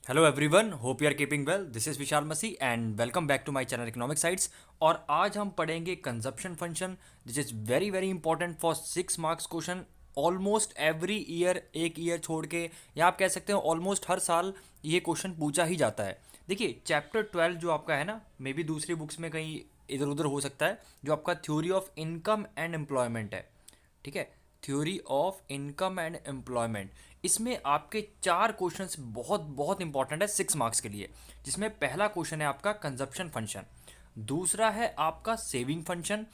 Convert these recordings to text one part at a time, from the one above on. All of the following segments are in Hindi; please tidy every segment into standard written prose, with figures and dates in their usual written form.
Hello everyone, hope you are keeping well. This is Vishal Masih and welcome back to my channel economic sites. और आज हम पढ़ेंगे consumption function. This is very very important for 6 marks question. Almost every year, एक ईयर छोड़ के, या आप कह सकते हो ऑलमोस्ट हर साल ये क्वेश्चन पूछा ही जाता है। देखिए, चैप्टर 12 जो आपका है ना, मे बी दूसरी बुक्स में कहीं इधर उधर हो सकता है, जो आपका theory of income and employment है। ठीक है, theory of income and employment. इसमें आपके 4 क्वेश्चंस बहुत बहुत इंपॉर्टेंट है 6 मार्क्स के लिए। जिसमें पहला क्वेश्चन है आपका कंजप्शन फंक्शन, दूसरा है आपका सेविंग फंक्शन,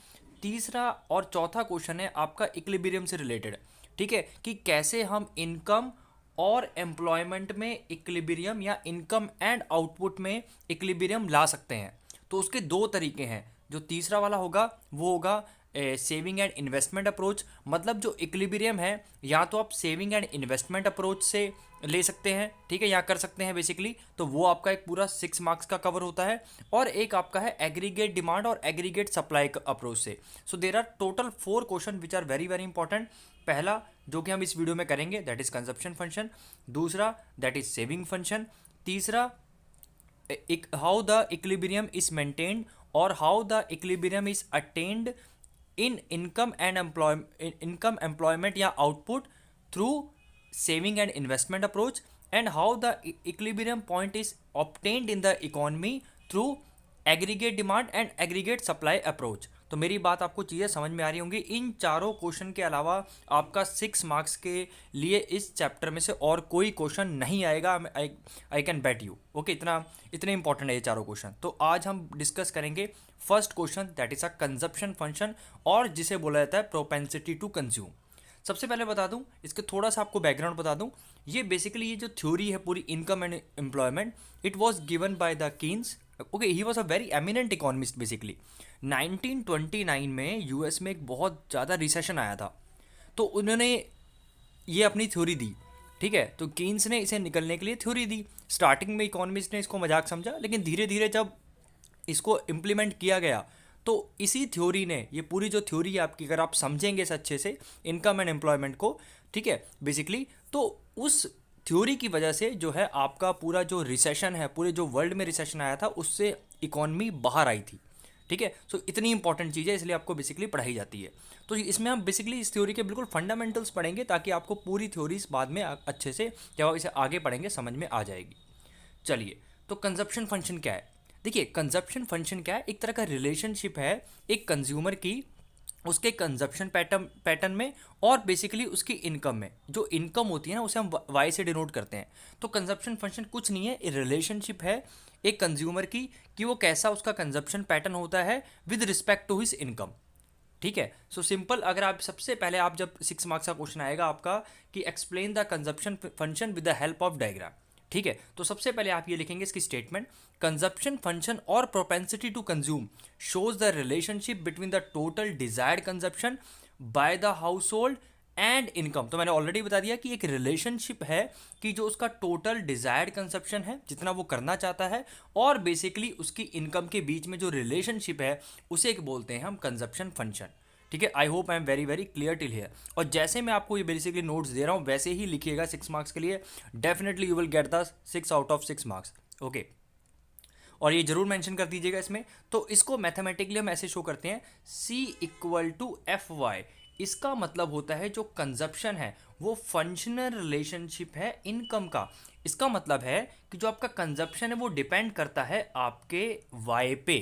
तीसरा और चौथा क्वेश्चन है आपका इक्विलिब्रियम से रिलेटेड। ठीक है, कि कैसे हम इनकम और एम्प्लॉयमेंट में इक्विलिब्रियम या इनकम एंड आउटपुट में इक्विलिब्रियम ला सकते हैं। तो उसके दो तरीके हैं। जो तीसरा वाला होगा वो होगा सेविंग एंड इन्वेस्टमेंट अप्रोच। मतलब जो इक्विलिब्रियम है, या तो आप सेविंग एंड इन्वेस्टमेंट अप्रोच से ले सकते हैं, ठीक है, या कर सकते हैं बेसिकली। तो वो आपका एक पूरा 6 मार्क्स का कवर होता है। और एक आपका है एग्रीगेट डिमांड और एग्रीगेट सप्लाई अप्रोच से। So there are total 4 question which are very very important. पहला जो कि हम इस वीडियो में करेंगे दैट इज कंजप्शन फंक्शन, दूसरा दैट इज सेविंग फंक्शन, तीसरा how the equilibrium is maintained और how the equilibrium is attained in income employment या output through saving and investment approach, and how the equilibrium point is obtained in the economy through aggregate demand and aggregate supply approach। तो मेरी बात आपको चीज़ें समझ में आ रही होंगी। इन चारों क्वेश्चन के अलावा आपका 6 मार्क्स के लिए इस चैप्टर में से और कोई क्वेश्चन नहीं आएगा। I can bet you. Okay, इतने इंपॉर्टेंट है ये चारों क्वेश्चन। तो आज हम डिस्कस करेंगे first question that is a consumption function, और जिसे बोला जाता है प्रोपेंसिटी टू कंज्यूम। सबसे पहले बता दूं, इसके थोड़ा सा आपको बैकग्राउंड बता दूं। ये बेसिकली ये जो थ्योरी है पूरी income and employment, it was given by the Keynes. Okay, he was a very eminent economist basically. 1929 में यूएस में एक बहुत ज़्यादा रिसेशन आया था, तो उन्होंने ये अपनी थ्योरी दी। ठीक है, तो कीन्स ने इसे निकलने के लिए थ्योरी दी। स्टार्टिंग में इकोनॉमिस्ट ने इसको मजाक समझा, लेकिन धीरे धीरे जब इसको इम्प्लीमेंट किया गया तो इसी थ्योरी ने, ये पूरी जो थ्योरी है आपकी, अगर आप समझेंगे इस अच्छे से इनकम एंड एम्प्लॉयमेंट को, ठीक है, बेसिकली, तो उस थ्योरी की वजह से जो है आपका पूरा जो रिसेशन है, पूरे जो वर्ल्ड में रिसेशन आया था, उससे इकॉनमी बाहर आई थी। ठीक है, सो इतनी इंपॉर्टेंट चीज़ है, इसलिए आपको बेसिकली पढ़ाई जाती है। तो इसमें हम बेसिकली इस थ्योरी के बिल्कुल फंडामेंटल्स पढ़ेंगे, ताकि आपको पूरी थ्योरीज बाद में अच्छे से, जब आप इसे आगे पढ़ेंगे, समझ में आ जाएगी। चलिए, तो कंजप्शन फंक्शन क्या है? देखिए, कंजप्शन फंक्शन क्या है? एक तरह का रिलेशनशिप है एक कंज्यूमर की, उसके कंजप्शन पैटर्न में, और बेसिकली उसकी इनकम में। जो इनकम होती है ना, उसे हम वाई से डिनोट करते हैं। तो कंजप्शन फंक्शन कुछ नहीं है, रिलेशनशिप है एक कंज्यूमर की, कि वो कैसा उसका कंजप्शन पैटर्न होता है with respect to his income. ठीक है, सो सिंपल। अगर आप सबसे पहले, आप जब 6 मार्क्स का क्वेश्चन आएगा आपका कि explain the consumption function with the help of diagram. ठीक है, तो सबसे पहले आप ये लिखेंगे इसकी स्टेटमेंट, कंजप्शन फंक्शन और propensity to consume shows the relationship between the total desired consumption by the household and income. तो मैंने ऑलरेडी बता दिया कि एक रिलेशनशिप है कि जो उसका टोटल डिजायर्ड कंजप्शन है, जितना वो करना चाहता है, और बेसिकली उसकी इनकम के बीच में जो रिलेशनशिप है, उसे एक बोलते हैं हम कंजप्शन फंक्शन। ठीक है, I hope I am very very clear till here. और जैसे मैं आपको ये बेसिकली नोट्स दे रहा हूँ, वैसे ही लिखिएगा 6 मार्क्स के लिए। Definitely you will get the 6 out of 6 marks. Okay, और ये जरूर मेंशन कर दीजिएगा इसमें। तो इसको मैथमेटिकली हम ऐसे शो करते हैं, C equal to F Y. इसका मतलब होता है जो कंजप्शन है वो फंक्शनल रिलेशनशिप है इनकम का। इसका मतलब है कि जो आपका कंजप्शन है वो डिपेंड करता है आपके वाई पे।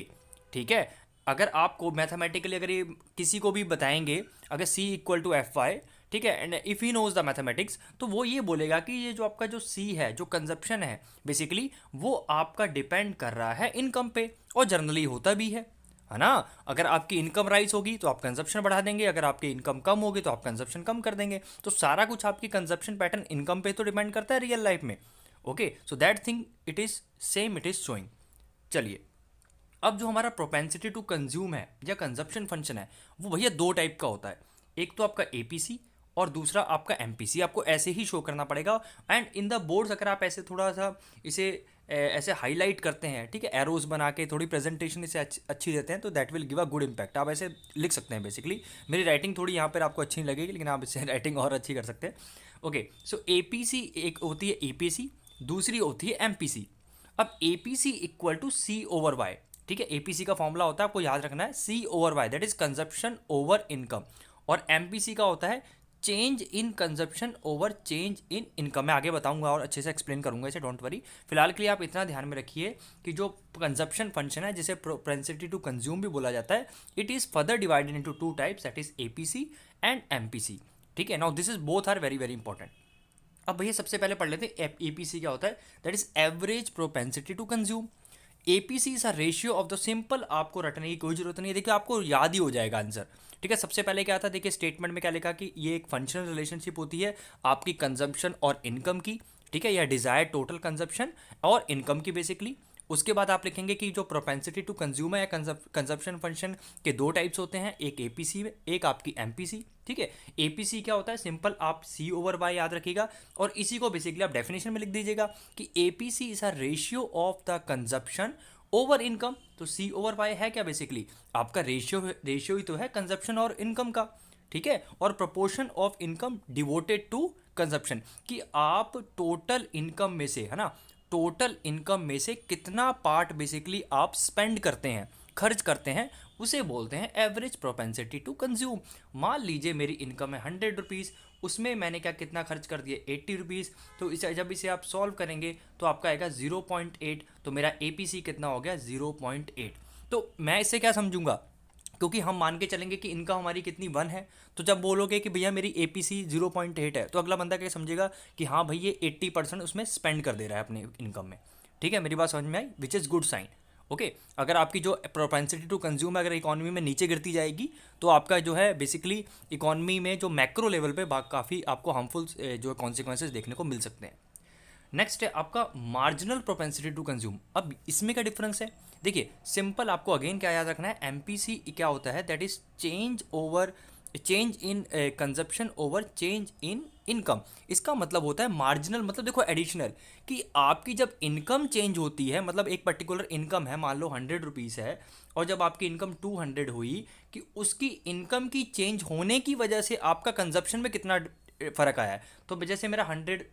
ठीक है, अगर आपको मैथमेटिकली, अगर ये किसी को भी बताएंगे, अगर C equal to F Y, ठीक है, and if he knows the mathematics, तो वो ये बोलेगा कि ये जो आपका जो C है, जो कंजप्शन है बेसिकली, वो आपका डिपेंड कर रहा है इनकम पे। और जनरली होता भी है ना। अगर आपकी इनकम राइज होगी तो आप कंजप्शन बढ़ा देंगे, अगर आपकी इनकम कम होगी तो आप कंजप्शन कम कर देंगे। तो सारा कुछ आपकी कंजप्शन पैटर्न इनकम पे तो डिपेंड करता है रियल लाइफ में। Okay, so that thing it is same, it is showing. चलिए, अब जो हमारा प्रोपेंसिटी टू कंज्यूम है या कंजप्शन फंक्शन है, वो भैया दो टाइप का होता है। एक तो आपका एपीसी और दूसरा आपका एमपीसी। आपको ऐसे ही शो करना पड़ेगा। एंड इन द बोर्ड्स अगर आप ऐसे थोड़ा सा इसे ऐसे हाईलाइट करते हैं, ठीक है, एरोज बना के थोड़ी प्रेजेंटेशन इसे अच्छी देते हैं, तो that will give a good impact. आप ऐसे लिख सकते हैं बेसिकली। मेरी राइटिंग थोड़ी यहाँ पर आपको अच्छी नहीं लगेगी, लेकिन आप इससे राइटिंग और अच्छी कर सकते हैं। ओके, सो एपीसी एक होती है एपीसी, दूसरी होती है एमपीसी। अब APC equal to C over Y, ठीक है, एपीसी का फॉर्मूला होता है आपको याद रखना है C over Y, that is consumption over income. और एमपीसी का होता है change in consumption over change in income. मैं आगे बताऊंगा और अच्छे से एक्सप्लेन करूंगा इसे, डोंट वरी। फिलहाल के लिए आप इतना ध्यान में रखिए कि जो कंजप्शन फंक्शन है, जिसे प्रोपेंसिटी टू कंज्यूम भी बोला जाता है, it is further divided into two types, that is APC and MPC. ठीक है, now this is both are very very important. अब भैया सबसे पहले पढ़ लेते हैं एपीसी क्या होता है, that is average propensity to consume. APC is a ratio of the simple, आपको रटने की कोई जरूरत नहीं है, देखिए आपको याद ही हो जाएगा आंसर। ठीक है, सबसे पहले क्या था, देखिए स्टेटमेंट में क्या लिखा कि ये एक फंक्शनल रिलेशनशिप होती है आपकी कंजम्पशन और इनकम की, ठीक है, या डिजायर्ड टोटल कंजम्पशन और इनकम की बेसिकली। उसके बाद आप लिखेंगे कि जो प्रोपेंसिटी टू कंज्यूम है या कंजप्शन फंक्शन के दो टाइप्स होते हैं, एक एपीसी में, एक आपकी एमपीसी। ठीक है, एपीसी क्या होता है, सिंपल आप सी ओवर वाई याद रखिएगा, और इसी को बेसिकली आप डेफिनेशन में लिख दीजिएगा कि APC is a ratio of the consumption over income. तो सी ओवर वाई है क्या, बेसिकली आपका रेशियो ही तो है कंजप्शन और इनकम का। ठीक है, और proportion of income devoted to consumption, कि आप टोटल इनकम में से, है ना, टोटल इनकम में से कितना पार्ट बेसिकली आप स्पेंड करते हैं, खर्च करते हैं, उसे बोलते हैं एवरेज प्रोपेंसिटी टू कंज्यूम। मान लीजिए मेरी इनकम है 100 रुपीज़, उसमें मैंने क्या कितना खर्च कर दिया 80 रुपीज़, तो इसे जब इसे आप सॉल्व करेंगे तो आपका आएगा 0.8, तो मेरा एपीसी कितना हो गया 0.8। तो मैं इससे क्या समझूंगा, क्योंकि हम मान के चलेंगे कि इनकम हमारी कितनी 1 है, तो जब बोलोगे कि भैया मेरी एपीसी 0.8 है, तो अगला बंदा क्या समझेगा कि हाँ भाई ये 80% उसमें स्पेंड कर दे रहा है अपने इनकम में। ठीक है, मेरी बात समझ में आई, which is good sign. Okay, अगर आपकी जो प्रोपेंसिटी टू कंज्यूम अगर इकोनॉमी में नीचे गिरती जाएगी, तो आपका जो है बेसिकली इकोनॉमी में जो मैक्रो लेवल पे काफ़ी आपको हार्मफुल जो कॉन्सिक्वेंसेज देखने को मिल सकते हैं। नेक्स्ट है आपका मार्जिनल प्रोपेंसिटी टू कंज्यूम। अब इसमें क्या डिफरेंस है, देखिए सिंपल आपको अगेन क्या याद रखना है, एमपीसी क्या होता है, that is change in consumption over change in income. इसका मतलब होता है मार्जिनल, मतलब देखो एडिशनल, कि आपकी जब इनकम चेंज होती है, मतलब एक पर्टिकुलर इनकम है, मान लो 100 रुपीज़ है, और जब आपकी इनकम 200 हुई, कि उसकी इनकम की चेंज होने की वजह से आपका कंजप्शन में कितना फ़र्क आया है। तो जैसे मेरा 100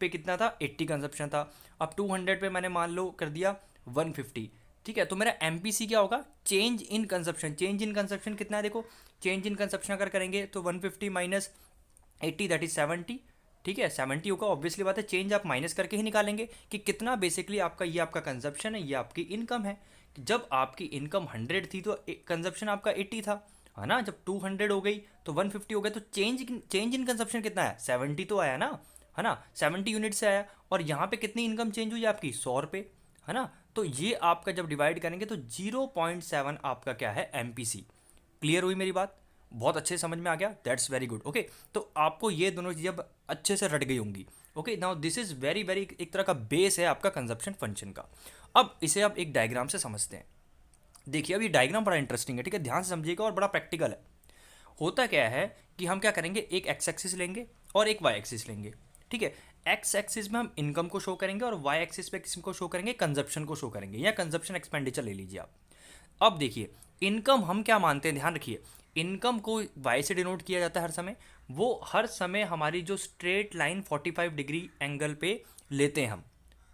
पे कितना था 80 कंजप्शन था, अब 200 पे मैंने मान लो कर दिया 150। ठीक है, तो मेरा एमपीसी क्या होगा, change in consumption. Change in consumption कितना है, देखो चेंज इन कंजप्शन अगर करेंगे तो 150 माइनस 80 दैट इज 70। ठीक है, 70 होगा, ऑब्वियसली बात है, चेंज आप माइनस करके ही निकालेंगे कि कितना बेसिकली आपका, ये आपका कंजप्शन है, ये आपकी इनकम है। जब आपकी इनकम 100 थी तो कंजप्शन आपका 80 था, है ना, जब 200 हो गई तो 150 हो गया, तो चेंज इन कंजप्शन कितना है, 70 तो आया ना, है ना, 70 यूनिट से आया। और यहाँ पे कितनी इनकम चेंज हुई आपकी 100 रुपये, है ना, तो ये आपका जब डिवाइड करेंगे तो 0.7 आपका क्या है एमपीसी। क्लियर हुई मेरी बात, बहुत अच्छे से समझ में आ गया, दैट्स वेरी गुड। ओके, तो आपको ये दोनों चीज़ें अब अच्छे से रट गई होंगी। Okay, now this is very very एक तरह का बेस है आपका कंजप्शन फंक्शन का। अब इसे आप एक डायग्राम से समझते हैं। देखिए अब ये डायग्राम बड़ा इंटरेस्टिंग है, ठीक है, ध्यान से समझिएगा और बड़ा प्रैक्टिकल है। होता क्या है कि हम क्या करेंगे, एक एक्स एक्सिस लेंगे और एक वाई एक्सिस लेंगे। ठीक है, एक्स एक्सिस में हम इनकम को शो करेंगे और वाई एक्सिस पे किसको शो करेंगे, कंजप्शन को शो करेंगे, या कंजप्शन एक्सपेंडिचर ले लीजिए आप। अब देखिए इनकम हम क्या मानते हैं, ध्यान रखिए, इनकम को वाई से डिनोट किया जाता है हर समय, वो हर समय हमारी जो स्ट्रेट लाइन 45 डिग्री एंगल पे लेते हैं हम।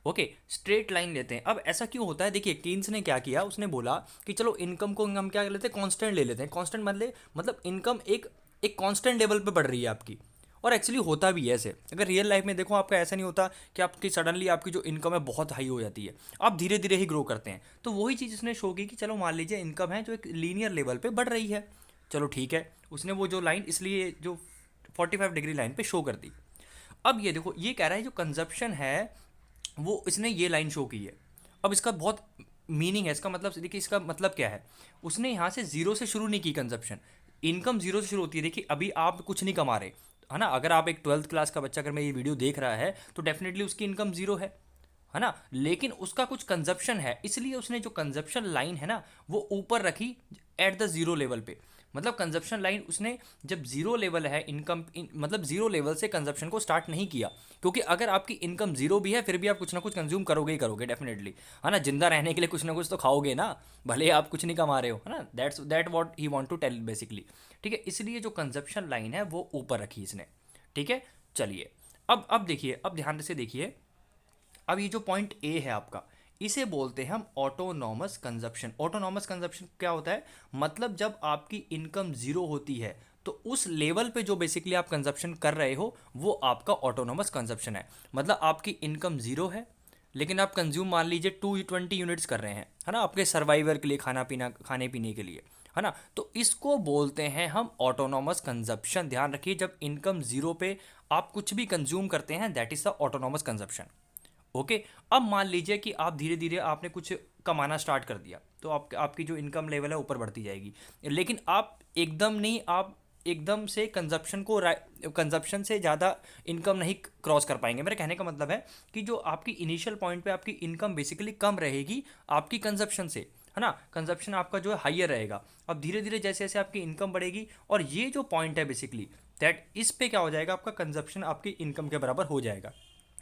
ओके, स्ट्रेट लाइन लेते हैं। अब ऐसा क्यों होता है, देखिए कीन्स ने क्या किया, उसने बोला कि चलो इनकम को हम क्या लेते हैं, कांस्टेंट ले लेते हैं। कांस्टेंट मतलब इनकम एक एक कांस्टेंट लेवल पे बढ़ रही है आपकी। और एक्चुअली होता भी है ऐसे, अगर रियल लाइफ में देखो आपका ऐसा नहीं होता कि आपकी सडनली आपकी जो इनकम है बहुत हाई हो जाती है, आप धीरे धीरे ही ग्रो करते हैं। तो वही चीज़ उसने शो की कि चलो मान लीजिए इनकम है जो एक लीनियर लेवल पे बढ़ रही है, चलो ठीक है, उसने वो जो लाइन इसलिए जो 45 डिग्री लाइन पे शो कर दी। अब ये देखो, ये कह रहा है जो कंजप्शन है वो इसने ये लाइन शो की है। अब इसका बहुत मीनिंग है, इसका मतलब देखिए, इसका मतलब क्या है, उसने यहाँ से जीरो से शुरू नहीं की कंजप्शन। इनकम जीरो से शुरू होती है, देखिए अभी आप कुछ नहीं कमा रहे, है ना, अगर आप एक 12th क्लास का बच्चा अगर मैं ये वीडियो देख रहा है तो डेफिनेटली उसकी इनकम जीरो है ना, लेकिन उसका कुछ कंजप्शन है, इसलिए उसने जो कंजप्शन लाइन है ना वो ऊपर रखी एट द जीरो लेवल पे। मतलब कंजप्शन लाइन उसने जब जीरो लेवल है मतलब जीरो लेवल से कंजप्शन को स्टार्ट नहीं किया, क्योंकि अगर आपकी इनकम जीरो भी है फिर भी आप कुछ ना कुछ कंज्यूम करोगे ही करोगे डेफिनेटली, है ना, जिंदा रहने के लिए कुछ ना कुछ तो खाओगे ना, भले आप कुछ नहीं कमा रहे हो, है ना, that what he want to tell basically. ठीक है, इसलिए जो कंजप्शन लाइन है वो ऊपर रखी इसने। ठीक है, चलिए अब देखिए, अब ध्यान से देखिए, अब ये जो पॉइंट ए है आपका, इसे बोलते हैं हम ऑटोनॉमस कंजप्शन। ऑटोनॉमस कंजप्शन क्या होता है, मतलब जब आपकी इनकम जीरो होती है तो उस लेवल पे जो बेसिकली आप कंजप्शन कर रहे हो वो आपका ऑटोनॉमस कंजप्शन है। मतलब आपकी इनकम जीरो है लेकिन आप कंज्यूम मान लीजिए 220 यूनिट्स कर रहे हैं, है ना, आपके सर्वाइवर के लिए, खाना पीना, खाने पीने के लिए, है ना। तो इसको बोलते हैं हम ऑटोनॉमस कंजप्शन। ध्यान रखिए, जब इनकम जीरो पे आप कुछ भी कंज्यूम करते हैं, that is the autonomous consumption. Okay. अब मान लीजिए कि आप धीरे धीरे आपने कुछ कमाना स्टार्ट कर दिया तो आपकी जो इनकम लेवल है ऊपर बढ़ती जाएगी, लेकिन आप एकदम नहीं, आप एकदम से कंजप्शन से ज़्यादा इनकम नहीं क्रॉस कर पाएंगे। मेरे कहने का मतलब है कि जो आपकी इनिशियल पॉइंट पे आपकी इनकम बेसिकली कम रहेगी आपकी कंजप्शन से, है ना। कंजप्शन आपका जो है हाइयर रहेगा। अब धीरे धीरे जैसे जैसे आपकी इनकम बढ़ेगी, और ये जो पॉइंट है बेसिकली दैट, इस पे क्या हो जाएगा, आपका कंजप्शन आपकी इनकम के बराबर हो जाएगा।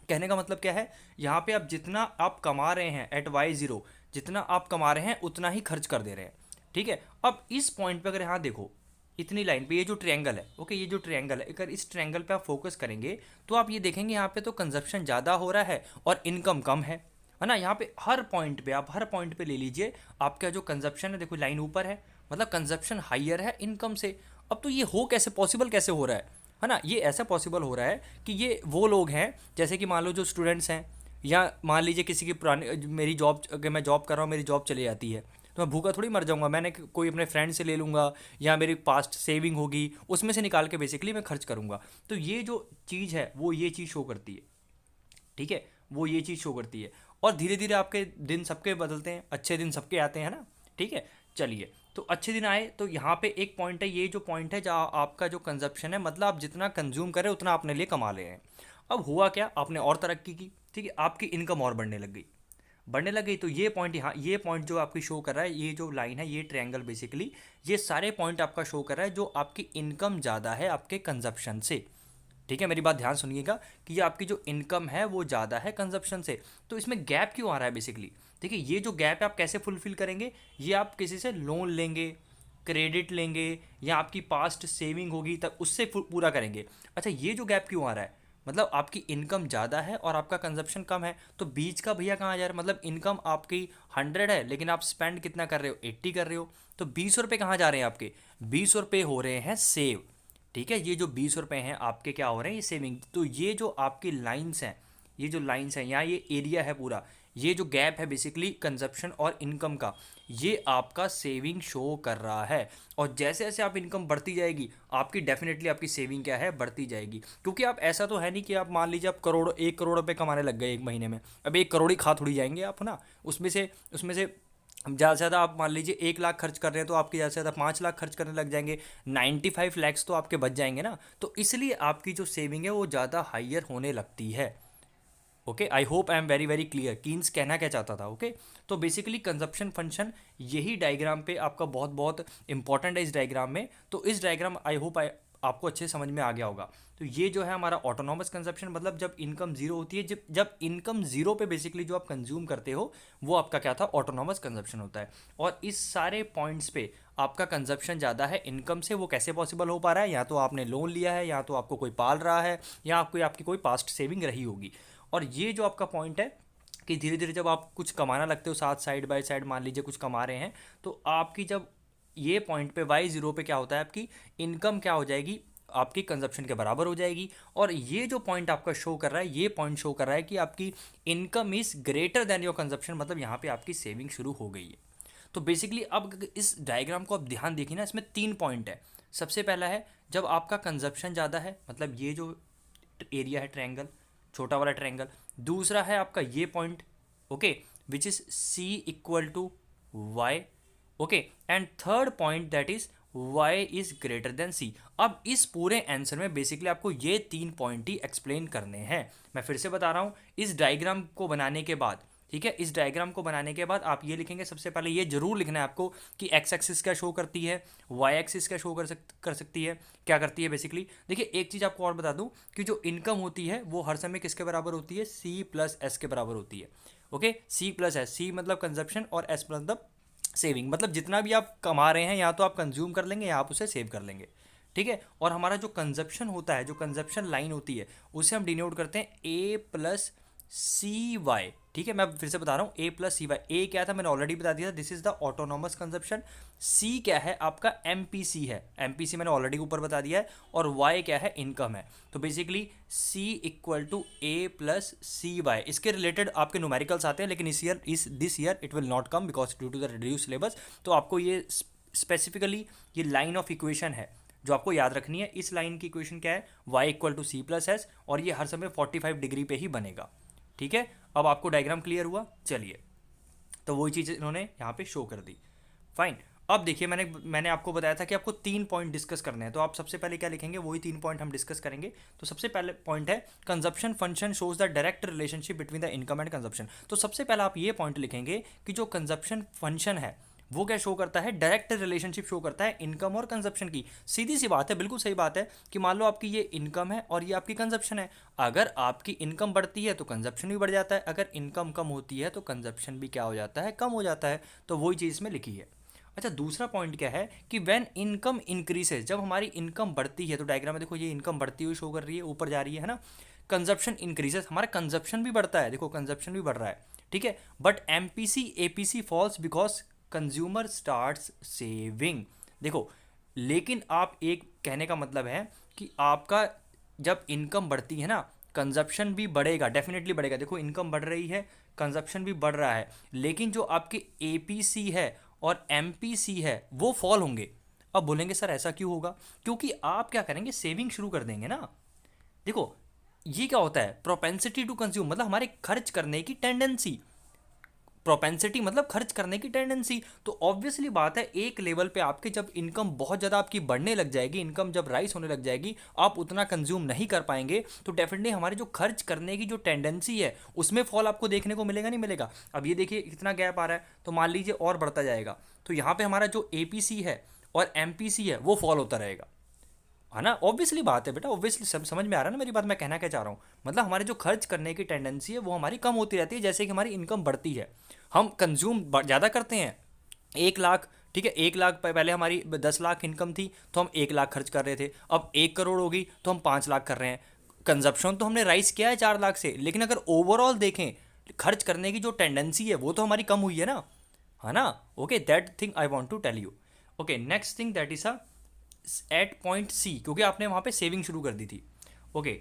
कहने का मतलब क्या है, यहाँ पे आप जितना आप कमा रहे हैं एट वाई जीरो, जितना आप कमा रहे हैं उतना ही खर्च कर दे रहे हैं, ठीक है। अब इस पॉइंट पे अगर यहाँ देखो, इतनी लाइन पे ये जो ट्रायंगल है, ओके, ये जो ट्रायंगल है, अगर इस ट्रायंगल पे आप फोकस करेंगे तो आप ये देखेंगे यहाँ पे तो कंजप्शन ज़्यादा हो रहा है और इनकम कम है ना। यहाँ पे हर पॉइंट पे, आप हर पॉइंट पे ले लीजिए, आपका जो कंजप्शन है, देखो लाइन ऊपर है, मतलब कंजप्शन हाइयर है इनकम से। अब तो ये हो कैसे, पॉसिबल कैसे हो रहा है ना। ये ऐसा पॉसिबल हो रहा है कि ये वो लोग हैं, जैसे कि मान लो जो स्टूडेंट्स हैं, या मान लीजिए किसी की पुरानी, मेरी जॉब, अगर मैं जॉब कर रहा हूँ, मेरी जॉब चली जाती है तो मैं भूखा थोड़ी मर जाऊंगा, मैंने कोई अपने फ्रेंड से ले लूँगा या मेरी पास्ट सेविंग होगी उसमें से निकाल के बेसिकली मैं खर्च करूँगा। तो ये जो चीज़ है वो ये चीज़ शो करती है, ठीक है, वो ये चीज़ शो करती है। और धीरे धीरे आपके दिन सबके बदलते हैं, अच्छे दिन सबके आते हैं ना, ठीक है। चलिए, तो अच्छे दिन आए तो यहाँ पे एक पॉइंट है, ये जो पॉइंट है जहाँ आपका जो कंजप्शन है, मतलब आप जितना कंज्यूम करें उतना अपने लिए कमा ले रहे हैं। अब हुआ क्या, आपने और तरक्की की, ठीक है, आपकी इनकम और बढ़ने लग गई, बढ़ने लग गई। तो ये पॉइंट यहाँ, ये पॉइंट जो आपकी शो कर रहा है, ये जो लाइन है, ये ट्रायंगल बेसिकली, ये सारे पॉइंट आपका शो कर रहा है जो आपकी इनकम ज़्यादा है आपके कंजप्शन से, ठीक है। मेरी बात ध्यान सुनिएगा कि ये आपकी जो इनकम है वो ज़्यादा है कंजप्शन से। तो इसमें गैप क्यों आ रहा है बेसिकली, ठीक है। ये जो गैप है आप कैसे फुलफिल करेंगे, ये आप किसी से लोन लेंगे, क्रेडिट लेंगे, या आपकी पास्ट सेविंग होगी तब उससे पूरा करेंगे। अच्छा, ये जो गैप क्यों आ रहा है, मतलब आपकी इनकम ज़्यादा है और आपका कंजप्शन कम है, तो बीच का भैया कहाँ जा रहा है, मतलब इनकम आपकी 100 है लेकिन आप स्पेंड कितना कर रहे हो, 80 कर रहे हो, तो 20 रुपये कहाँ जा रहे हैं आपके, 20 रुपये हो रहे हैं सेव, ठीक है। ये जो 20 रुपये हैं आपके क्या हो रहे हैं, ये सेविंग। तो ये जो आपकी लाइंस हैं, ये जो लाइंस हैं, यहाँ ये एरिया है पूरा, ये जो गैप है बेसिकली कंजप्शन और इनकम का, ये आपका सेविंग शो कर रहा है। और जैसे जैसे आप इनकम बढ़ती जाएगी आपकी डेफिनेटली आपकी सेविंग क्या है, बढ़ती जाएगी। क्योंकि आप ऐसा तो है नहीं कि आप मान लीजिए आप 1 करोड़ रुपए कमाने लग गए एक महीने में, अब 1 करोड़ ही खा थोड़ी जाएंगे आप ना। उसमें से ज़्यादा से ज़्यादा आप मान लीजिए 1 लाख खर्च कर रहे हैं तो आपके ज़्यादा से ज़्यादा 5 लाख खर्च करने लग जाएंगे, 95 लैक्स तो आपके बच जाएंगे ना। तो इसलिए आपकी जो सेविंग है वो ज़्यादा हाइयर होने लगती है। Okay, I hope I am very very clear Keynes कहना क्या चाहता था। ओके, तो बेसिकली कंजप्शन फंक्शन यही डायग्राम पे आपका बहुत बहुत इंपॉर्टेंट है इस डायग्राम में। तो इस डायग्राम आई होप आपको अच्छे समझ में आ गया होगा। तो ये जो है हमारा ऑटोनॉमस कंजप्शन, मतलब जब इनकम जीरो होती है, जब इनकम जीरो पे बेसिकली जो आप कंज्यूम करते हो वो आपका क्या था, ऑटोनॉमस कंजप्शन होता है। और इस सारे पॉइंट्स पे आपका कंजप्शन ज़्यादा है इनकम से, वो कैसे पॉसिबल हो पा रहा है, या तो आपने लोन लिया है, या तो आपको कोई पाल रहा है, या आपकी कोई पास्ट सेविंग रही होगी। और ये जो आपका पॉइंट है कि धीरे धीरे जब आप कुछ कमाना लगते हो साथ, साइड बाय साइड मान लीजिए कुछ कमा रहे हैं, तो आपकी जब ये पॉइंट पे वाई जीरो पे क्या होता है, आपकी इनकम क्या हो जाएगी, आपकी कंजप्शन के बराबर हो जाएगी। और ये जो पॉइंट आपका शो कर रहा है, ये पॉइंट शो कर रहा है कि आपकी income is greater than your consumption, मतलब यहाँ पे आपकी सेविंग शुरू हो गई है। तो बेसिकली अब इस डायग्राम को आप ध्यान देखिए ना, इसमें 3 पॉइंट है। सबसे पहला है जब आपका कंजप्शन ज़्यादा है, मतलब ये जो एरिया है ट्रायंगल, छोटा वाला ट्रायंगल। दूसरा है आपका ये point, okay, which is C equal to Y, okay, and third point that is y is greater than c। अब इस पूरे आंसर में बेसिकली आपको ये 3 पॉइंट ही एक्सप्लेन करने हैं। मैं फिर से बता रहा हूँ, इस डायग्राम को बनाने के बाद, ठीक है, इस डायग्राम को बनाने के बाद आप ये लिखेंगे, सबसे पहले ये जरूर लिखना है आपको कि एक्स एक्सिस क्या शो करती है, वाई एक्सिस क्या शो कर सकती है, क्या करती है बेसिकली। देखिए एक चीज़ आपको और बता दूं कि जो इनकम होती है वो हर समय किसके बराबर होती है, सी प्लस एस के बराबर होती है। ओके, सी प्लस एस, सी मतलब कंजप्शन और एस मतलब सेविंग, मतलब जितना भी आप कमा रहे हैं या तो आप कंज्यूम कर लेंगे या आप उसे सेव कर लेंगे, ठीक है। और हमारा जो कंजप्शन होता है, जो कंजप्शन लाइन होती है, उसे हम डिनोट करते हैं ए प्लस सी वाई, ठीक है। मैं फिर से बता रहा हूँ, ए प्लस सी वाई। ए क्या था मैंने ऑलरेडी बता दिया था, this is the autonomous consumption. C क्या है आपका, एम पी सी है, एम पी सी मैंने ऑलरेडी ऊपर बता दिया है। और वाई क्या है, इनकम है। तो basically C equal to A plus C Y, इसके रिलेटेड आपके न्यूमेरिकल्स आते हैं, लेकिन इस this year it will not come because due to the reduce syllabus. तो आपको ये स्पेसिफिकली ये लाइन ऑफ इक्वेशन है जो आपको याद रखनी है। इस लाइन की इक्वेशन क्या है, y equal to C plus S, और ये हर समय 45 डिग्री पे ही बनेगा, ठीक है। अब आपको डायग्राम क्लियर हुआ, चलिए। तो वही चीज़ इन्होंने यहाँ पे शो कर दी, फाइन। अब देखिए, मैंने आपको बताया था कि आपको 3 पॉइंट डिस्कस करने हैं, तो आप सबसे पहले क्या लिखेंगे, वही 3 पॉइंट हम डिस्कस करेंगे। तो सबसे पहले पॉइंट है, consumption function shows the direct relationship between the income and consumption. तो सबसे पहले आप ये पॉइंट लिखेंगे कि जो कंजप्शन फंक्शन है वो क्या शो करता है, डायरेक्ट रिलेशनशिप शो करता है इनकम और कंजप्शन की। सीधी सी बात है, बिल्कुल सही बात है कि मान लो आपकी ये इनकम है और ये आपकी कंजप्शन है। अगर आपकी इनकम बढ़ती है तो कंजप्शन भी बढ़ जाता है, अगर इनकम कम होती है तो कंजप्शन भी क्या हो जाता है, कम हो जाता है। तो वही चीज़ में लिखी है। अच्छा, दूसरा पॉइंट क्या है कि व्हेन इनकम इंक्रीजेज, जब हमारी इनकम बढ़ती है, तो डायग्राम में देखो ये इनकम बढ़ती हुई शो कर रही है, ऊपर जा रही है ना। कंजप्शन इंक्रीजेस, हमारा कंजप्शन भी बढ़ता है, देखो कंजप्शन भी बढ़ रहा है, ठीक है। But MPC APC falls because consumer starts saving. देखो, लेकिन आप एक कहने का मतलब है कि आपका जब इनकम बढ़ती है ना, कंजप्शन भी बढ़ेगा, डेफिनेटली बढ़ेगा। देखो इनकम बढ़ रही है, कंजप्शन भी बढ़ रहा है, लेकिन जो आपके एपीसी है और एमपीसी है वो फॉल होंगे। अब बोलेंगे सर ऐसा क्यों होगा, क्योंकि आप क्या करेंगे, सेविंग शुरू कर देंगे ना। देखो ये क्या होता है, प्रोपेंसिटी टू कंज्यूम, मतलब हमारे खर्च करने की टेंडेंसी। प्रोपेंसिटी मतलब खर्च करने की टेंडेंसी। तो ऑब्वियसली बात है, एक लेवल पे आपके जब इनकम बहुत ज़्यादा आपकी बढ़ने लग जाएगी, इनकम जब राइज होने लग जाएगी, आप उतना कंज्यूम नहीं कर पाएंगे, तो डेफिनेटली हमारे जो खर्च करने की जो टेंडेंसी है उसमें फॉल आपको देखने को मिलेगा, नहीं मिलेगा। अब ये देखिए कितना गैप आ रहा है, तो मान लीजिए और बढ़ता जाएगा, तो यहाँ पे हमारा जो एपीसी है और एमपीसी है वो फॉल होता रहेगा, है ना। ऑब्वियसली बात है बेटा, ऑब्वियसली सब समझ में आ रहा है ना मेरी बात, मैं कहना क्या चाह रहा हूँ। मतलब हमारे जो खर्च करने की टेंडेंसी है वो हमारी कम होती रहती है जैसे कि हमारी इनकम बढ़ती है। हम कंज्यूम ज़्यादा करते हैं, 1 लाख, ठीक है, 1 लाख पहले हमारी 10 लाख इनकम थी तो हम 1 लाख खर्च कर रहे थे, अब 1 करोड़ होगी तो हम 5 लाख कर रहे हैं। कंजप्शन तो हमने राइज किया है 4 लाख से, लेकिन अगर ओवरऑल देखें खर्च करने की जो टेंडेंसी है वो तो हमारी कम हुई है ना। Okay, that thing I want to tell you. Okay, next thing that is at point C, क्योंकि आपने वहाँ पे सेविंग शुरू कर दी थी। ओके,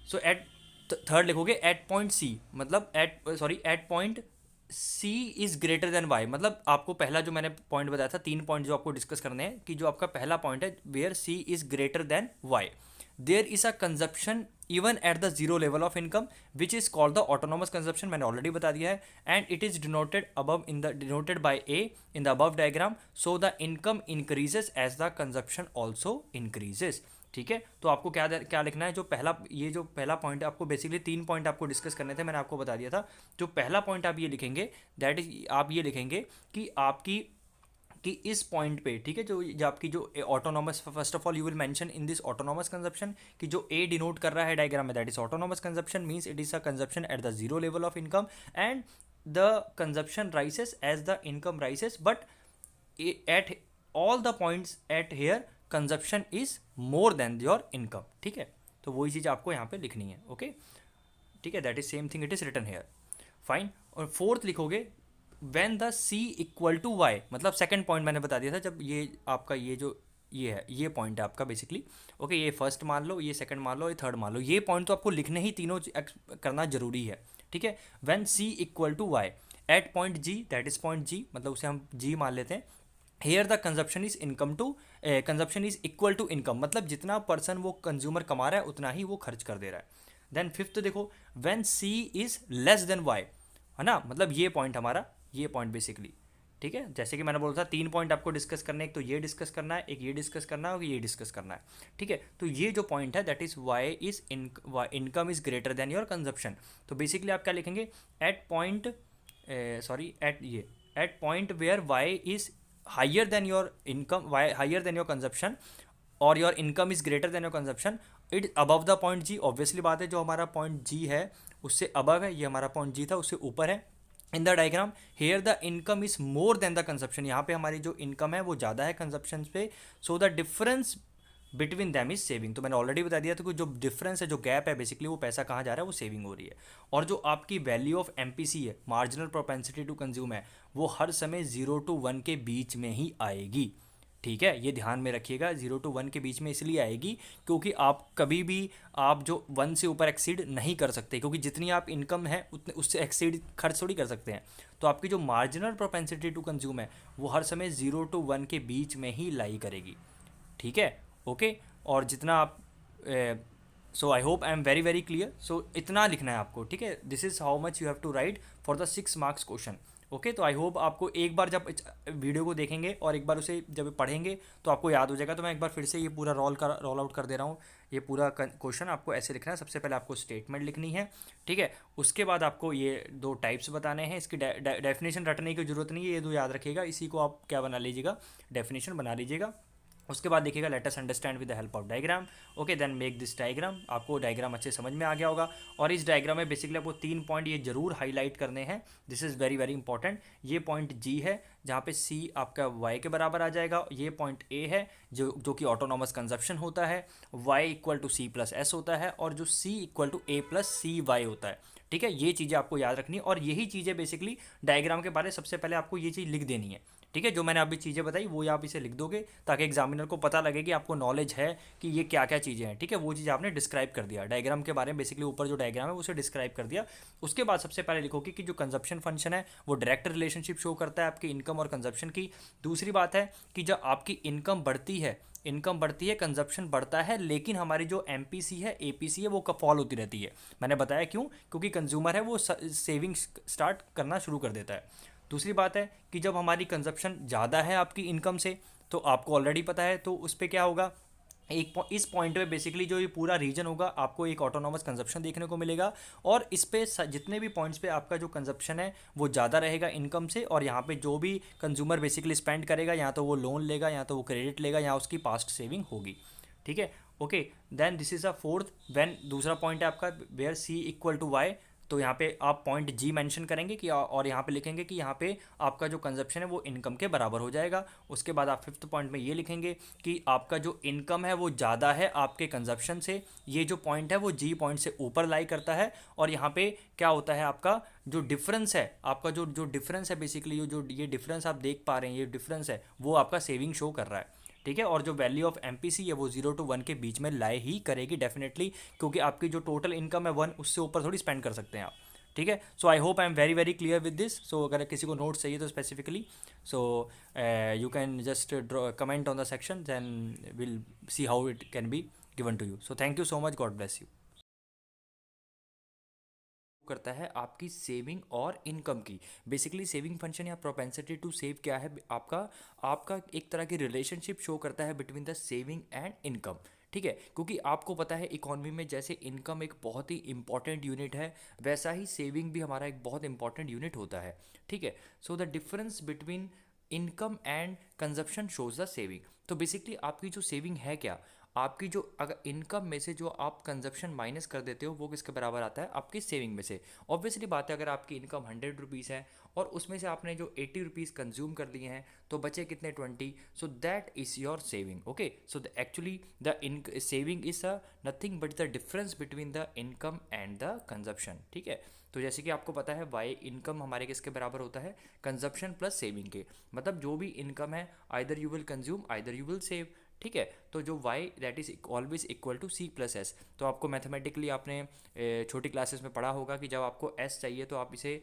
सो एट थर्ड लिखोगे एट पॉइंट सी, मतलब at point C is greater than Y. मतलब आपको पहला जो मैंने पॉइंट बताया था, 3 पॉइंट जो आपको डिस्कस करने हैं, कि जो आपका पहला पॉइंट है where C is greater than Y, there is a consumption even at the zero level of income which is called the autonomous consumption, मैंने ऑलरेडी बता दिया है। And it is denoted by A in the above diagram, so the income increases as the consumption also increases, ठीक है। तो आपको क्या लिखना है, जो पहला पॉइंट है, आपको बेसिकली 3 पॉइंट आपको डिस्कस करने थे, मैंने आपको बता दिया था। जो पहला पॉइंट आप ये लिखेंगे, दैट इज आप ये लिखेंगे कि आपकी कि इस पॉइंट पे, ठीक है, जो आपकी जो autonomous, first of all you will mention in this autonomous consumption कि जो ए डिनोट कर रहा है डायग्राम में, that is autonomous consumption, means it is a consumption at the zero level of income and the consumption rises as the income rises, but at all the points at here consumption is more than your income, ठीक है। तो वही चीज़ आपको यहाँ पे लिखनी है, ओके, ठीक है, that is same thing, it is written here, fine. और फोर्थ लिखोगे when the C equal to Y, मतलब सेकंड पॉइंट मैंने बता दिया था, जब ये आपका ये है, ये पॉइंट है आपका बेसिकली। ओके, ये फर्स्ट मान लो, ये सेकंड मान लो, ये थर्ड मान लो, ये पॉइंट तो आपको लिखने ही तीनों करना जरूरी है, ठीक है। When C equal to Y at point G, that is point G, मतलब उसे हम जी मान लेते हैं। Here the consumption is consumption is equal to income, मतलब जितना पर्सन वो कंज्यूमर कमा रहा है उतना ही वो खर्च कर दे रहा है। देन फिफ्थ देखो, when C is less than Y, है ना, मतलब ये पॉइंट हमारा, ये पॉइंट बेसिकली, ठीक है। जैसे कि मैंने बोला था 3 पॉइंट आपको डिस्कस करने, एक तो ये डिस्कस करना है, एक ये डिस्कस करना है और ये डिस्कस करना है, ठीक है। तो ये जो पॉइंट है that is Y is income is greater than your consumption. तो बेसिकली आप क्या लिखेंगे, at point at point where Y is higher than your income, Y higher than your consumption और your income is greater than your consumption, it above the point G. Obviously बात है, जो हमारा पॉइंट जी है उससे अबव है, ये हमारा पॉइंट जी था उससे ऊपर है। In the diagram here the income is more then the consumption, यहाँ पे हमारी जो इनकम है वो ज़्यादा है कंजप्शन पे, so the difference between them is saving. तो मैंने ऑलरेडी बता दिया था कि जो डिफरेंस है, जो गैप है, बेसिकली वो पैसा कहाँ जा रहा है, वो सेविंग हो रही है। और जो आपकी वैल्यू ऑफ एमपीसी है, मार्जिनल प्रोपेंसिटी टू कंज्यूम है, वो हर समय 0 to 1 के बीच में ही आएगी। ठीक है, ये ध्यान में रखिएगा, 0 to 1 के बीच में इसलिए आएगी क्योंकि आप कभी भी आप जो 1 से ऊपर एक्सीड नहीं कर सकते, क्योंकि जितनी आप इनकम है उतने उससे एक्सीड खर्च थोड़ी कर सकते हैं। तो आपकी जो मार्जिनल प्रोपेंसिटी टू कंज्यूम है वो हर समय 0 to 1 के बीच में ही लाई करेगी। ठीक है, ओके। और जितना आप so I hope I am very very clear. So इतना लिखना है आपको, ठीक है। This is how much you have to write for the 6 marks question. Okay, तो आई होप आपको एक बार जब वीडियो को देखेंगे और एक बार उसे जब पढ़ेंगे तो आपको याद हो जाएगा। तो मैं एक बार फिर से ये पूरा रोल आउट कर दे रहा हूँ। ये पूरा क्वेश्चन आपको ऐसे लिखना है। सबसे पहले आपको स्टेटमेंट लिखनी है, ठीक है। उसके बाद आपको ये 2 टाइप्स बताने हैं। इसकी डेफिनेशन रटने की जरूरत नहीं है, ये 2 याद रखिएगा। इसी को आप क्या बना लीजिएगा, डेफिनेशन बना लीजिएगा। उसके बाद देखिएगा let us understand with the help of diagram. Okay, then make this diagram. आपको डायग्राम अच्छे समझ में आ गया होगा। और इस डायग्राम में बेसिकली आपको 3 पॉइंट ये जरूर हाईलाइट करने हैं। This is very very important. ये पॉइंट जी है जहाँ पे सी आपका वाई के बराबर आ जाएगा। ये पॉइंट ए है जो कि ऑटोनॉमस कंजप्शन होता है। Y equal to C plus S होता है, और जो C equal to A plus C Y होता है। ठीक है, ये चीज़ें आपको याद रखनी है, और यही चीज़ें बेसिकली डायग्राम के बारे सबसे पहले आपको ये चीज़ लिख देनी है। ठीक है, जो मैंने अभी चीज़ें बताई वो आप इसे लिख दोगे ताकि एग्जामिनर को पता लगे कि आपको नॉलेज है कि ये क्या क्या चीज़ें हैं। ठीक है, वो चीज़ आपने डिस्क्राइब कर दिया डायग्राम के बारे में। बेसिकली ऊपर जो डायग्राम है उसे डिस्क्राइब कर दिया। उसके बाद सबसे पहले लिखोगे कि जो कंजप्शन फंक्शन है वो डायरेक्ट रिलेशनशिप शो करता है आपकी इनकम और कंजप्शन की। दूसरी बात है कि जब आपकी इनकम बढ़ती है, कंजप्शन बढ़ता है, लेकिन हमारी जो एमपीसी है, एपीसी है, वो फॉल होती रहती है। मैंने बताया क्यों, क्योंकि कंज्यूमर है वो सेविंग स्टार्ट करना शुरू कर देता है। दूसरी बात है कि जब हमारी कंजप्शन ज़्यादा है आपकी इनकम से, तो आपको ऑलरेडी पता है, तो उस पर क्या होगा, इस पॉइंट पे बेसिकली जो ये पूरा रीजन होगा आपको एक ऑटोनॉमस कंजप्शन देखने को मिलेगा। और इस पे जितने भी पॉइंट्स पे आपका जो कंजप्शन है वो ज़्यादा रहेगा इनकम से, और यहाँ पे जो भी कंज्यूमर बेसिकली स्पेंड करेगा, या तो वो लोन लेगा, या तो वो क्रेडिट लेगा, या उसकी पास्ट सेविंग होगी। ठीक है, okay. Then this is a fourth when, दूसरा पॉइंट है आपका where C equal to Y. तो यहाँ पे आप पॉइंट जी मेंशन करेंगे कि और यहाँ पे लिखेंगे कि यहाँ पे आपका जो कंजप्शन है वो इनकम के बराबर हो जाएगा। उसके बाद आप फिफ्थ पॉइंट में ये लिखेंगे कि आपका जो इनकम है वो ज़्यादा है आपके कंजप्शन से। ये जो पॉइंट है वो जी पॉइंट से ऊपर लाई करता है। और यहाँ पे क्या होता है, आपका जो डिफरेंस है, आपका जो डिफरेंस है बेसिकली, जो ये डिफरेंस आप देख पा रहे हैं, ये डिफरेंस है वो आपका सेविंग शो कर रहा है। ठीक है, और जो वैल्यू ऑफ एमपीसी है वो 0 to 1 के बीच में लाए ही करेगी डेफिनेटली, क्योंकि आपकी जो टोटल इनकम है 1, उससे ऊपर थोड़ी स्पेंड कर सकते हैं आप। ठीक है, so I hope I am very very clear with this. So अगर किसी को नोट्स चाहिए तो specifically, so you can just draw comment on the section, then will see how it can be given to you. So thank you so much, God bless you. करता है आपकी सेविंग और इनकम की। बेसिकली सेविंग फंक्शन या प्रोपेंसिटी टू सेव क्या है, आपका आपका एक तरह की रिलेशनशिप शो करता है between the saving and income. ठीक है, क्योंकि आपको पता है इकोनॉमी में जैसे इनकम एक बहुत ही इंपॉर्टेंट यूनिट है, वैसा ही सेविंग भी हमारा एक बहुत इंपॉर्टेंट यूनिट होता है। ठीक है, so the difference between income and consumption shows the saving. तो बेसिकली आपकी जो सेविंग है क्या, आपकी जो अगर इनकम में से जो आप कंजप्शन माइनस कर देते हो वो किसके बराबर आता है, आपकी सेविंग में से। ऑब्वियसली बात है, अगर आपकी इनकम 100 रुपीज़ है और उसमें से आपने जो 80 रुपीज़ कंज्यूम कर लिए हैं तो बचे कितने, 20। So that is your saving. Okay, so actually the saving is a nothing but the difference between the income and the consumption. ठीक है, तो जैसे कि आपको पता है वाई इनकम हमारे किसके बराबर होता है, कंजप्शन प्लस सेविंग के। मतलब जो भी इनकम है, either you will consume either you will save. ठीक है, तो जो y that is always equal to C plus S. तो आपको मैथमेटिकली आपने छोटी क्लासेस में पढ़ा होगा कि जब आपको s चाहिए तो आप इसे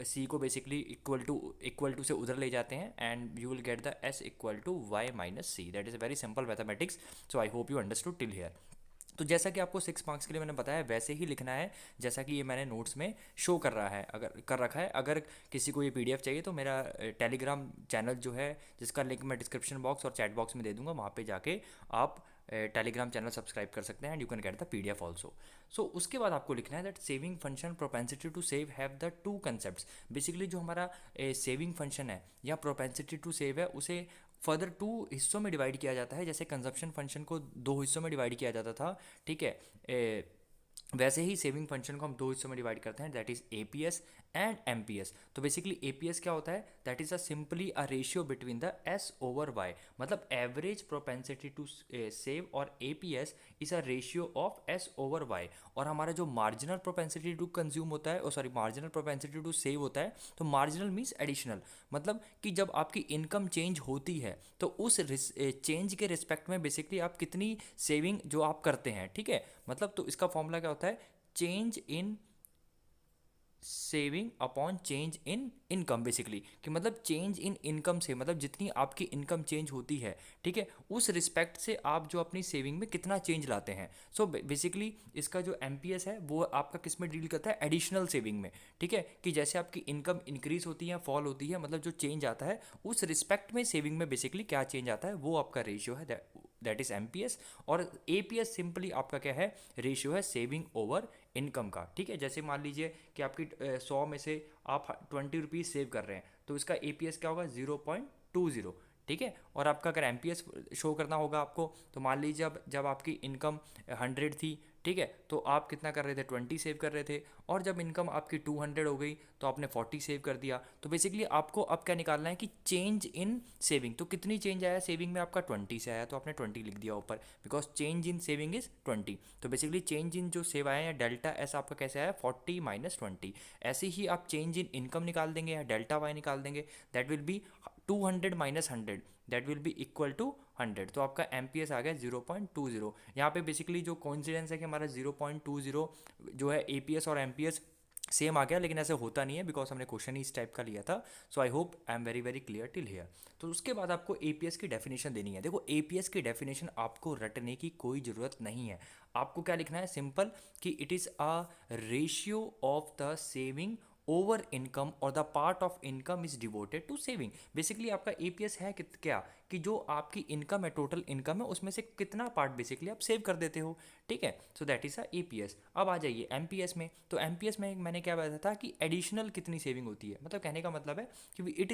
c को बेसिकली इक्वल टू से उधर ले जाते हैं, and you will get the s equal to y minus C. That is a very simple mathematics. So I hope you understood till here. तो जैसा कि आपको 6 मार्क्स के लिए मैंने बताया वैसे ही लिखना है जैसा कि ये मैंने नोट्स में शो कर रहा है, अगर कर रखा है। अगर किसी को ये पीडीएफ चाहिए तो मेरा टेलीग्राम चैनल जो है, जिसका लिंक मैं डिस्क्रिप्शन बॉक्स और चैट बॉक्स में दे दूंगा, वहाँ पे जाके आप टेलीग्राम चैनल सब्सक्राइब कर सकते हैं, and you can get the PDF also. So उसके बाद आपको लिखना है that saving function propensity to save have the 2 concepts. Basically जो हमारा सेविंग फंक्शन है या प्रोपेंसिटी टू सेव है, उसे फर्दर 2 हिस्सों में डिवाइड किया जाता है। जैसे कंजप्शन फंक्शन को 2 हिस्सों में डिवाइड किया जाता था। ठीक है, वैसे ही सेविंग फंक्शन को हम दो हिस्सों में डिवाइड करते हैं, that is APS and MPS. तो बेसिकली एपीएस क्या होता है, that is a simply a ratio between the S over Y, मतलब एवरेज प्रोपेंसिटी टू सेव, और APS is a ratio of S over Y. और हमारा जो मार्जिनल प्रोपेंसिटी टू कंज्यूम होता है, sorry marginal propensity to save होता है, तो मार्जिनल मीन्स एडिशनल, मतलब कि जब आपकी इनकम चेंज होती है तो उस चेंज के रिस्पेक्ट में बेसिकली आप कितनी सेविंग जो आप करते हैं, ठीक है। मतलब तो इसका फॉर्मूला क्या होता है, change in saving upon change in income, basically कि मतलब चेंज इन इनकम से, मतलब जितनी आपकी इनकम चेंज होती है, ठीक है, उस रिस्पेक्ट से आप जो अपनी सेविंग में कितना चेंज लाते हैं। सो बेसिकली इसका जो एमपीएस है वो आपका किस में डील करता है, एडिशनल सेविंग में, ठीक है, कि जैसे आपकी इनकम इंक्रीज होती है, फॉल होती है, मतलब जो चेंज आता है उस रिस्पेक्ट में सेविंग में बेसिकली क्या चेंज आता है, वो आपका रेशियो है, दैट इज एमपीएस। और एपीएस सिंपली आपका क्या है, रेशियो है सेविंग ओवर इनकम का, ठीक है। जैसे मान लीजिए कि आपकी 100 में से आप 20 रुपीज़ सेव कर रहे हैं, तो इसका एपीएस क्या होगा, 0.20, ठीक है। और आपका अगर एमपीएस शो करना होगा आपको, तो मान लीजिए अब जब आपकी इनकम 100 थी, ठीक है, तो आप कितना कर रहे थे, 20 सेव कर रहे थे। और जब इनकम आपकी 200 हो गई तो आपने 40 सेव कर दिया। तो बेसिकली आपको अब क्या निकालना है कि चेंज इन सेविंग, तो कितनी चेंज आया सेविंग में, आपका 20 से आया, तो आपने 20 लिख दिया ऊपर, because change in saving is 20। तो बेसिकली चेंज इन जो सेव आया है डेल्टा एस आपका कैसे आया, 40 माइनस 20। ऐसे ही आप चेंज इन इनकम निकाल देंगे या डेल्टा वाई निकाल देंगे, that will be 200 minus 100, that will be equal to 100। तो आपका एमपीएस आ गया 0.20। यहाँ पे बेसिकली जो कोइंसिडेंस है कि हमारा 0.20 जो है एपीएस और एमपीएस सेम आ गया, लेकिन ऐसे होता नहीं है बिकॉज हमने क्वेश्चन ही इस टाइप का लिया था। So I hope I am very very clear till here. तो उसके बाद आपको एपीएस की डेफिनेशन देनी है। देखो एपीएस की डेफिनेशन आपको रटने की कोई ज़रूरत नहीं है। आपको क्या लिखना है, सिंपल, कि it is a ratio of the saving over income और the part of income is devoted to saving. Basically आपका एपीएस है क्या, कि जो आपकी इनकम है, टोटल इनकम है, उसमें से कितना पार्ट बेसिकली आप सेव कर देते हो, ठीक है। So that is a APS. अब आ जाइए एमपीएस में। तो एमपीएस में मैंने क्या बताया था कि एडिशनल कितनी सेविंग होती है, मतलब कहने का मतलब है कि इट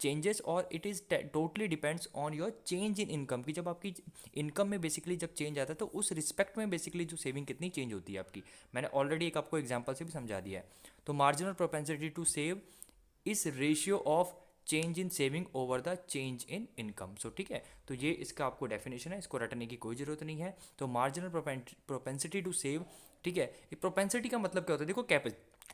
चेंजेस और it is totally depends on your change in income, की जब आपकी इनकम में बेसिकली जब चेंज आता है तो उस रिस्पेक्ट में बेसिकली जो सेविंग कितनी चेंज होती है आपकी। मैंने ऑलरेडी एक आपको एग्जाम्पल से भी समझा दिया है। तो marginal propensity to save is ratio of change in saving over the change in income. So ठीक है, तो ये इसका आपको डेफिनेशन है, इसको रटने की कोई ज़रूरत नहीं है। तो मार्जिनल प्रोपेंसिटी टू सेव, ठीक है, प्रोपेंसिटी का मतलब क्या होता है, देखो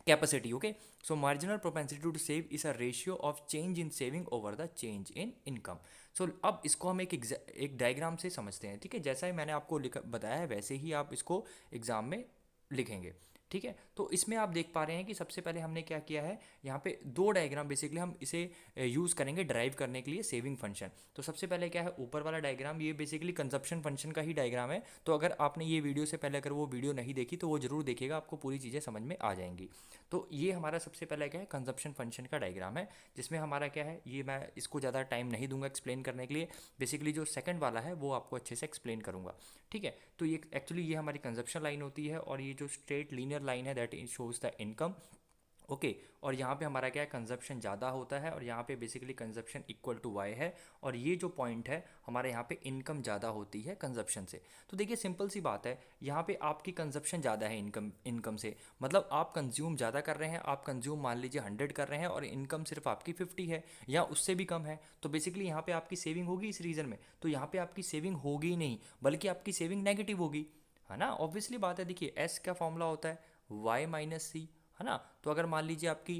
capacity, okay. So marginal propensity to save is a ratio of change in saving over the change in income. So अब इसको हम एक डायग्राम से समझते हैं, ठीक है। जैसा ही मैंने आपको बताया है वैसे ही आप इसको एग्जाम में लिखेंगे, ठीक है। तो इसमें आप देख पा रहे हैं कि सबसे पहले हमने क्या किया है, यहाँ पे दो डायग्राम बेसिकली हम इसे यूज़ करेंगे ड्राइव करने के लिए सेविंग फंक्शन। तो सबसे पहले क्या है, ऊपर वाला डायग्राम, ये बेसिकली कंजप्शन फंक्शन का ही डायग्राम है। तो अगर आपने ये वीडियो से पहले अगर वो वीडियो नहीं देखी तो वो जरूर देखिएगा, आपको पूरी चीज़ें समझ में आ जाएंगी। तो ये हमारा सबसे पहला क्या है, कंजप्शन फंक्शन का डायग्राम है, जिसमें हमारा क्या है, ये मैं इसको ज़्यादा टाइम नहीं दूंगा एक्सप्लेन करने के लिए। बेसिकली जो सेकंड वाला है वो आपको अच्छे से एक्सप्लेन करूंगा, ठीक है। तो ये एक्चुअली ये हमारी कंजप्शन लाइन होती है, और ये जो स्ट्रेट लीनियर लाइन है that shows the income, okay. और यहाँ पे हमारा क्या है, कंजप्शन ज़्यादा होता है, और यहाँ पे basically consumption equal to Y है। और ये जो पॉइंट है हमारे यहाँ पे इनकम ज़्यादा होती है कंजप्शन से। तो देखिए सिंपल सी बात है, यहाँ पे आपकी कंजप्शन ज़्यादा है इनकम से, मतलब आप कंज्यूम ज़्यादा कर रहे हैं, आप कंज्यूम मान लीजिए 100 कर रहे हैं और इनकम सिर्फ आपकी 50 है या उससे भी कम है। तो बेसिकली यहाँ पे आपकी सेविंग होगी इस रीज़न में, तो यहाँ पे आपकी सेविंग होगी ही नहीं, बल्कि आपकी सेविंग नेगेटिव होगी, है ना। ऑब्वियसली बात है, देखिए एस का फॉर्मूला होता है वाई माइनस सी, है ना। तो अगर मान लीजिए आपकी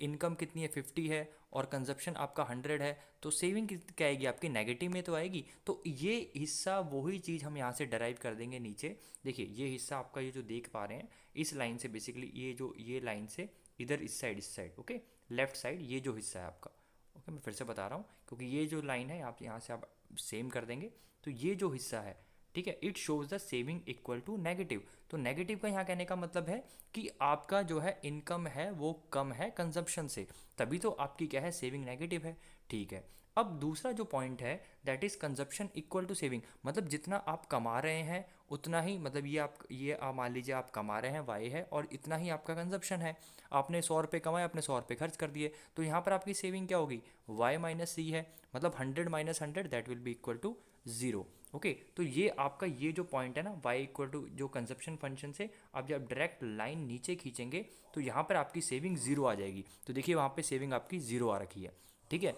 इनकम कितनी है, 50 है, और कंजप्शन आपका 100 है, तो सेविंग क्या आएगी आपकी, नेगेटिव में तो आएगी। तो ये हिस्सा वही चीज़ हम यहाँ से डराइव कर देंगे नीचे। देखिए ये हिस्सा आपका, ये जो देख पा रहे हैं इस लाइन से, बेसिकली ये लाइन से इधर इस साइड, ओके, लेफ्ट साइड, ये जो हिस्सा है आपका, ओके। मैं फिर से बता रहा हूँ, क्योंकि ये जो लाइन है आप यहाँ से आप सेम कर देंगे, तो ये जो हिस्सा है, ठीक है, it shows the saving equal to negative. तो नेगेटिव का यहाँ कहने का मतलब है कि आपका जो है इनकम है वो कम है कंजप्शन से, तभी तो आपकी क्या है, सेविंग नेगेटिव है, ठीक है। अब दूसरा जो पॉइंट है that is consumption equal to saving, मतलब जितना आप कमा रहे हैं उतना ही, मतलब ये आप मान लीजिए आप कमा रहे हैं वाई है, और इतना ही आपका कंजप्शन है। आपने 100 रुपये कमाए, आपने 100 रुपये खर्च कर दिए, तो यहाँ पर आपकी सेविंग क्या होगी, वाई माइनस सी है, मतलब 100 minus 100 that will be equal to 0। Okay, तो ये आपका ये जो पॉइंट है ना y इक्वल टू जो कंजप्शन फंक्शन से आप जब डायरेक्ट लाइन नीचे खींचेंगे तो यहाँ पर आपकी सेविंग ज़ीरो आ जाएगी। तो देखिए वहाँ पे सेविंग आपकी ज़ीरो आ रखी है, ठीक है।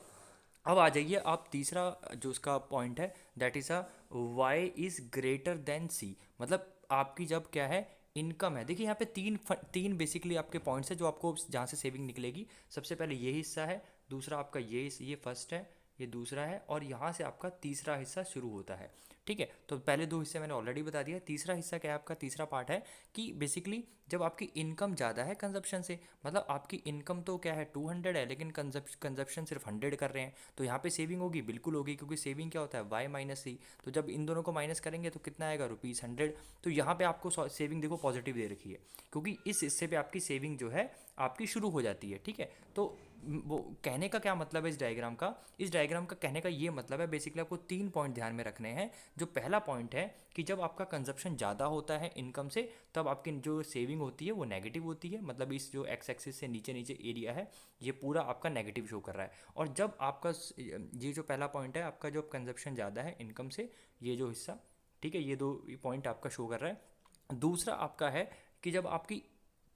अब आ जाइए आप तीसरा जो उसका पॉइंट है, that is Y is greater than C, मतलब आपकी जब क्या है इनकम है। देखिए यहाँ पे तीन बेसिकली आपके पॉइंट्स है जो आपको जहाँ से सेविंग निकलेगी। सबसे पहले ये हिस्सा है, दूसरा आपका ये फर्स्ट है, ये दूसरा है, और यहाँ से आपका तीसरा हिस्सा शुरू होता है, ठीक है। तो पहले दो हिस्से मैंने ऑलरेडी बता दिया। तीसरा हिस्सा क्या है आपका, तीसरा पार्ट है कि बेसिकली जब आपकी इनकम ज़्यादा है कंजप्शन से, मतलब आपकी इनकम तो क्या है 200 है लेकिन कंजप्शन सिर्फ 100 कर रहे हैं, तो यहाँ पे सेविंग होगी, बिल्कुल होगी, क्योंकि सेविंग क्या होता है वाई माइनस सी। तो जब इन दोनों को माइनस करेंगे तो कितना आएगा, ₹100। तो यहाँ पे आपको सेविंग देखो पॉजिटिव दे रखी है, क्योंकि इस हिस्से पे आपकी सेविंग जो है आपकी शुरू हो जाती है, ठीक है। तो वो कहने का क्या मतलब है इस डायग्राम का कहने का ये मतलब है बेसिकली आपको 3 पॉइंट ध्यान में रखने हैं। जो पहला पॉइंट है कि जब आपका कंजप्शन ज़्यादा होता है इनकम से, तब आपकी जो सेविंग होती है वो नेगेटिव होती है, मतलब इस जो एक्स एक्सिस से नीचे नीचे एरिया है ये पूरा आपका नेगेटिव शो कर रहा है। और जब आपका ये जो पहला पॉइंट है आपका, जो कंजप्शन ज़्यादा है इनकम से, ये जो हिस्सा, ठीक है, ये दो पॉइंट आपका शो कर रहा है। दूसरा आपका है कि जब आपकी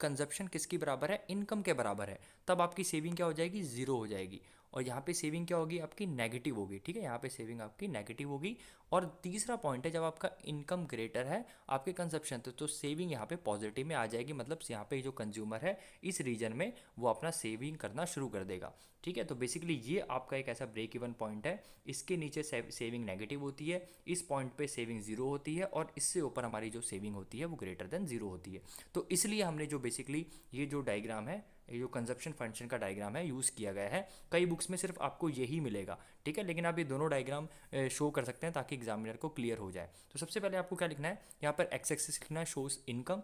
कंजप्शन किसकी बराबर है, इनकम के बराबर है, तब आपकी सेविंग क्या हो जाएगी, ज़ीरो हो जाएगी। और यहाँ पे सेविंग क्या होगी आपकी, नेगेटिव होगी, ठीक है, यहाँ पे सेविंग आपकी नेगेटिव होगी। और तीसरा पॉइंट है जब आपका इनकम ग्रेटर है आपके कंजप्शन तो सेविंग यहाँ पे पॉजिटिव में आ जाएगी, मतलब यहाँ पे जो कंज्यूमर है इस रीजन में वो अपना सेविंग करना शुरू कर देगा, ठीक है। तो बेसिकली ये आपका एक ऐसा ब्रेक इवन पॉइंट है, इसके नीचे सेविंग नेगेटिव होती है, इस पॉइंट पे सेविंग ज़ीरो होती है, और इससे ऊपर हमारी जो सेविंग होती है वो ग्रेटर देन ज़ीरो होती है। तो इसलिए हमने जो बेसिकली ये जो डायग्राम है, ये जो कंजप्शन फंक्शन का डायग्राम है यूज़ किया गया है। कई बुक्स में सिर्फ आपको यही मिलेगा, ठीक है, लेकिन आप ये दोनों डायग्राम शो कर सकते हैं ताकि एग्जामिनर को क्लियर हो जाए। तो सबसे पहले आपको क्या लिखना है, यहाँ पर एक्स एक्सिस लिखना है शोज इनकम,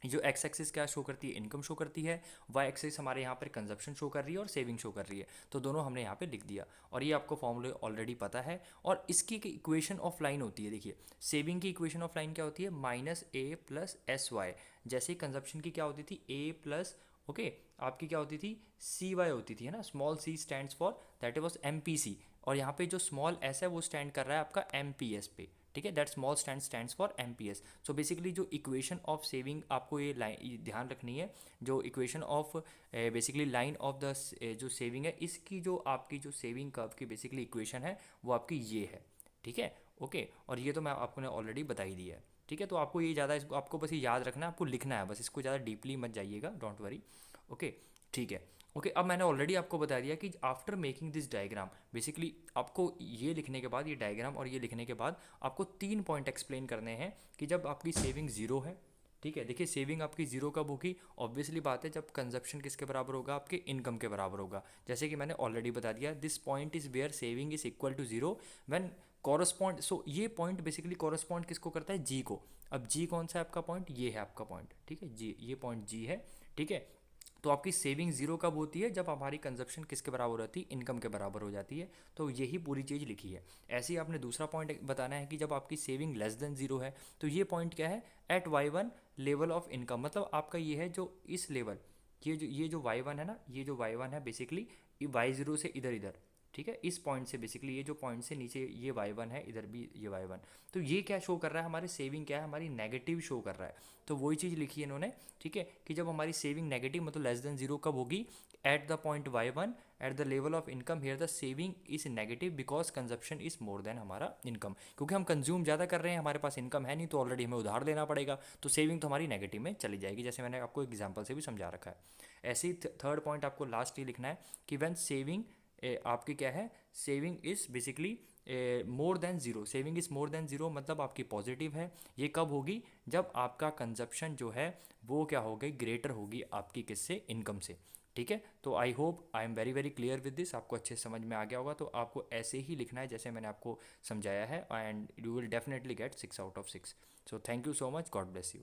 जो एक्स एक्सिस क्या शो करती है, इनकम शो करती है, वाई एक्सिस हमारे यहाँ पर कंजप्शन शो कर रही है और सेविंग शो कर रही है। तो दोनों हमने यहाँ पे लिख दिया, और ये आपको फॉर्मूले ऑलरेडी पता है। और इसकी इक्वेशन ऑफ लाइन होती है, देखिए सेविंग की इक्वेशन ऑफ लाइन क्या होती है, -a+sy। जैसे कंजप्शन की क्या होती थी, a प्लस, ओके, आपकी क्या होती थी, cy होती थी, है ना, small c stands for, that was MPC। और यहाँ पे जो स्मॉल s है वो स्टैंड कर रहा है आपका MPS पे, ठीक है, that small stands for MPS। So basically जो इक्वेशन ऑफ सेविंग आपको ये लाइन ध्यान रखनी है, जो equation of basically line of the जो सेविंग है, इसकी जो आपकी जो सेविंग कर्व की बेसिकली इक्वेशन है वो आपकी ये है, ठीक है, ओके। और ये तो मैं आपको ऑलरेडी बता ही दिया है, ठीक है। तो आपको ये ज़्यादा इसको आपको बस ये याद रखना है, आपको लिखना है बस, इसको ज़्यादा डीपली मत जाइएगा, डोंट वरी, ओके, ठीक है। ओके, अब मैंने ऑलरेडी आपको बता दिया कि after making this diagram, basically आपको ये लिखने के बाद, ये डायग्राम और ये लिखने के बाद आपको 3 पॉइंट एक्सप्लेन करने हैं कि जब आपकी सेविंग ज़ीरो है, ठीक है। देखिए सेविंग आपकी ज़ीरो कब होगी, ऑब्वियसली बात है जब कंजप्शन किसके बराबर होगा, आपके इनकम के बराबर होगा। जैसे कि मैंने ऑलरेडी बता दिया, this point is where saving is equal to zero when correspond, so ये पॉइंट बेसिकली कॉरस्पॉन्ड किसको करता है, जी को। अब जी कौन सा है आपका पॉइंट, ये है आपका पॉइंट, ठीक है, जी, ये पॉइंट जी है, ठीक है। तो आपकी सेविंग ज़ीरो कब होती है, जब हमारी कंजप्शन किसके बराबर होती है, इनकम के बराबर हो जाती है। तो यही पूरी चीज़ लिखी है। ऐसे ही आपने दूसरा पॉइंट बताना है कि जब आपकी सेविंग लेस देन ज़ीरो है, तो ये पॉइंट क्या है, eight y1 level of income, मतलब आपका ये है जो इस लेवल, ये जो y1 है ना, ये जो y1 है बेसिकली y0 से इधर इधर, ठीक है, इस पॉइंट से बेसिकली ये जो पॉइंट से नीचे ये y1 है, इधर भी ये y1, तो ये क्या शो कर रहा है, हमारी सेविंग क्या है, हमारी नेगेटिव शो कर रहा है। तो वही चीज़ लिखी है इन्होंने, ठीक है, कि जब हमारी सेविंग नेगेटिव मतलब लेस देन जीरो कब होगी, at the point y1 at the level of income, here the saving is negative because consumption is more then हमारा इनकम, क्योंकि हम कंज्यूम ज़्यादा कर रहे हैं, हमारे पास इनकम है नहीं, तो ऑलरेडी हमें उधार देना पड़ेगा, तो सेविंग तो हमारी नेगेटिव में चली जाएगी, जैसे मैंने आपको एग्जाम्पल से भी समझा रखा है। ऐसे ही थर्ड पॉइंट आपको लास्ट ये लिखना है कि व्हेन सेविंग आपकी क्या है, saving is basically more than zero, saving is more than zero मतलब आपकी पॉजिटिव है। ये कब होगी, जब आपका कंजप्शन जो है वो क्या होगी, ग्रेटर होगी आपकी किससे, इनकम से, ठीक है। तो I hope I am very very clear with this, आपको अच्छे समझ में आ गया होगा। तो आपको ऐसे ही लिखना है जैसे मैंने आपको समझाया है, and you will definitely get 6 out of 6। So thank you so much, God bless you.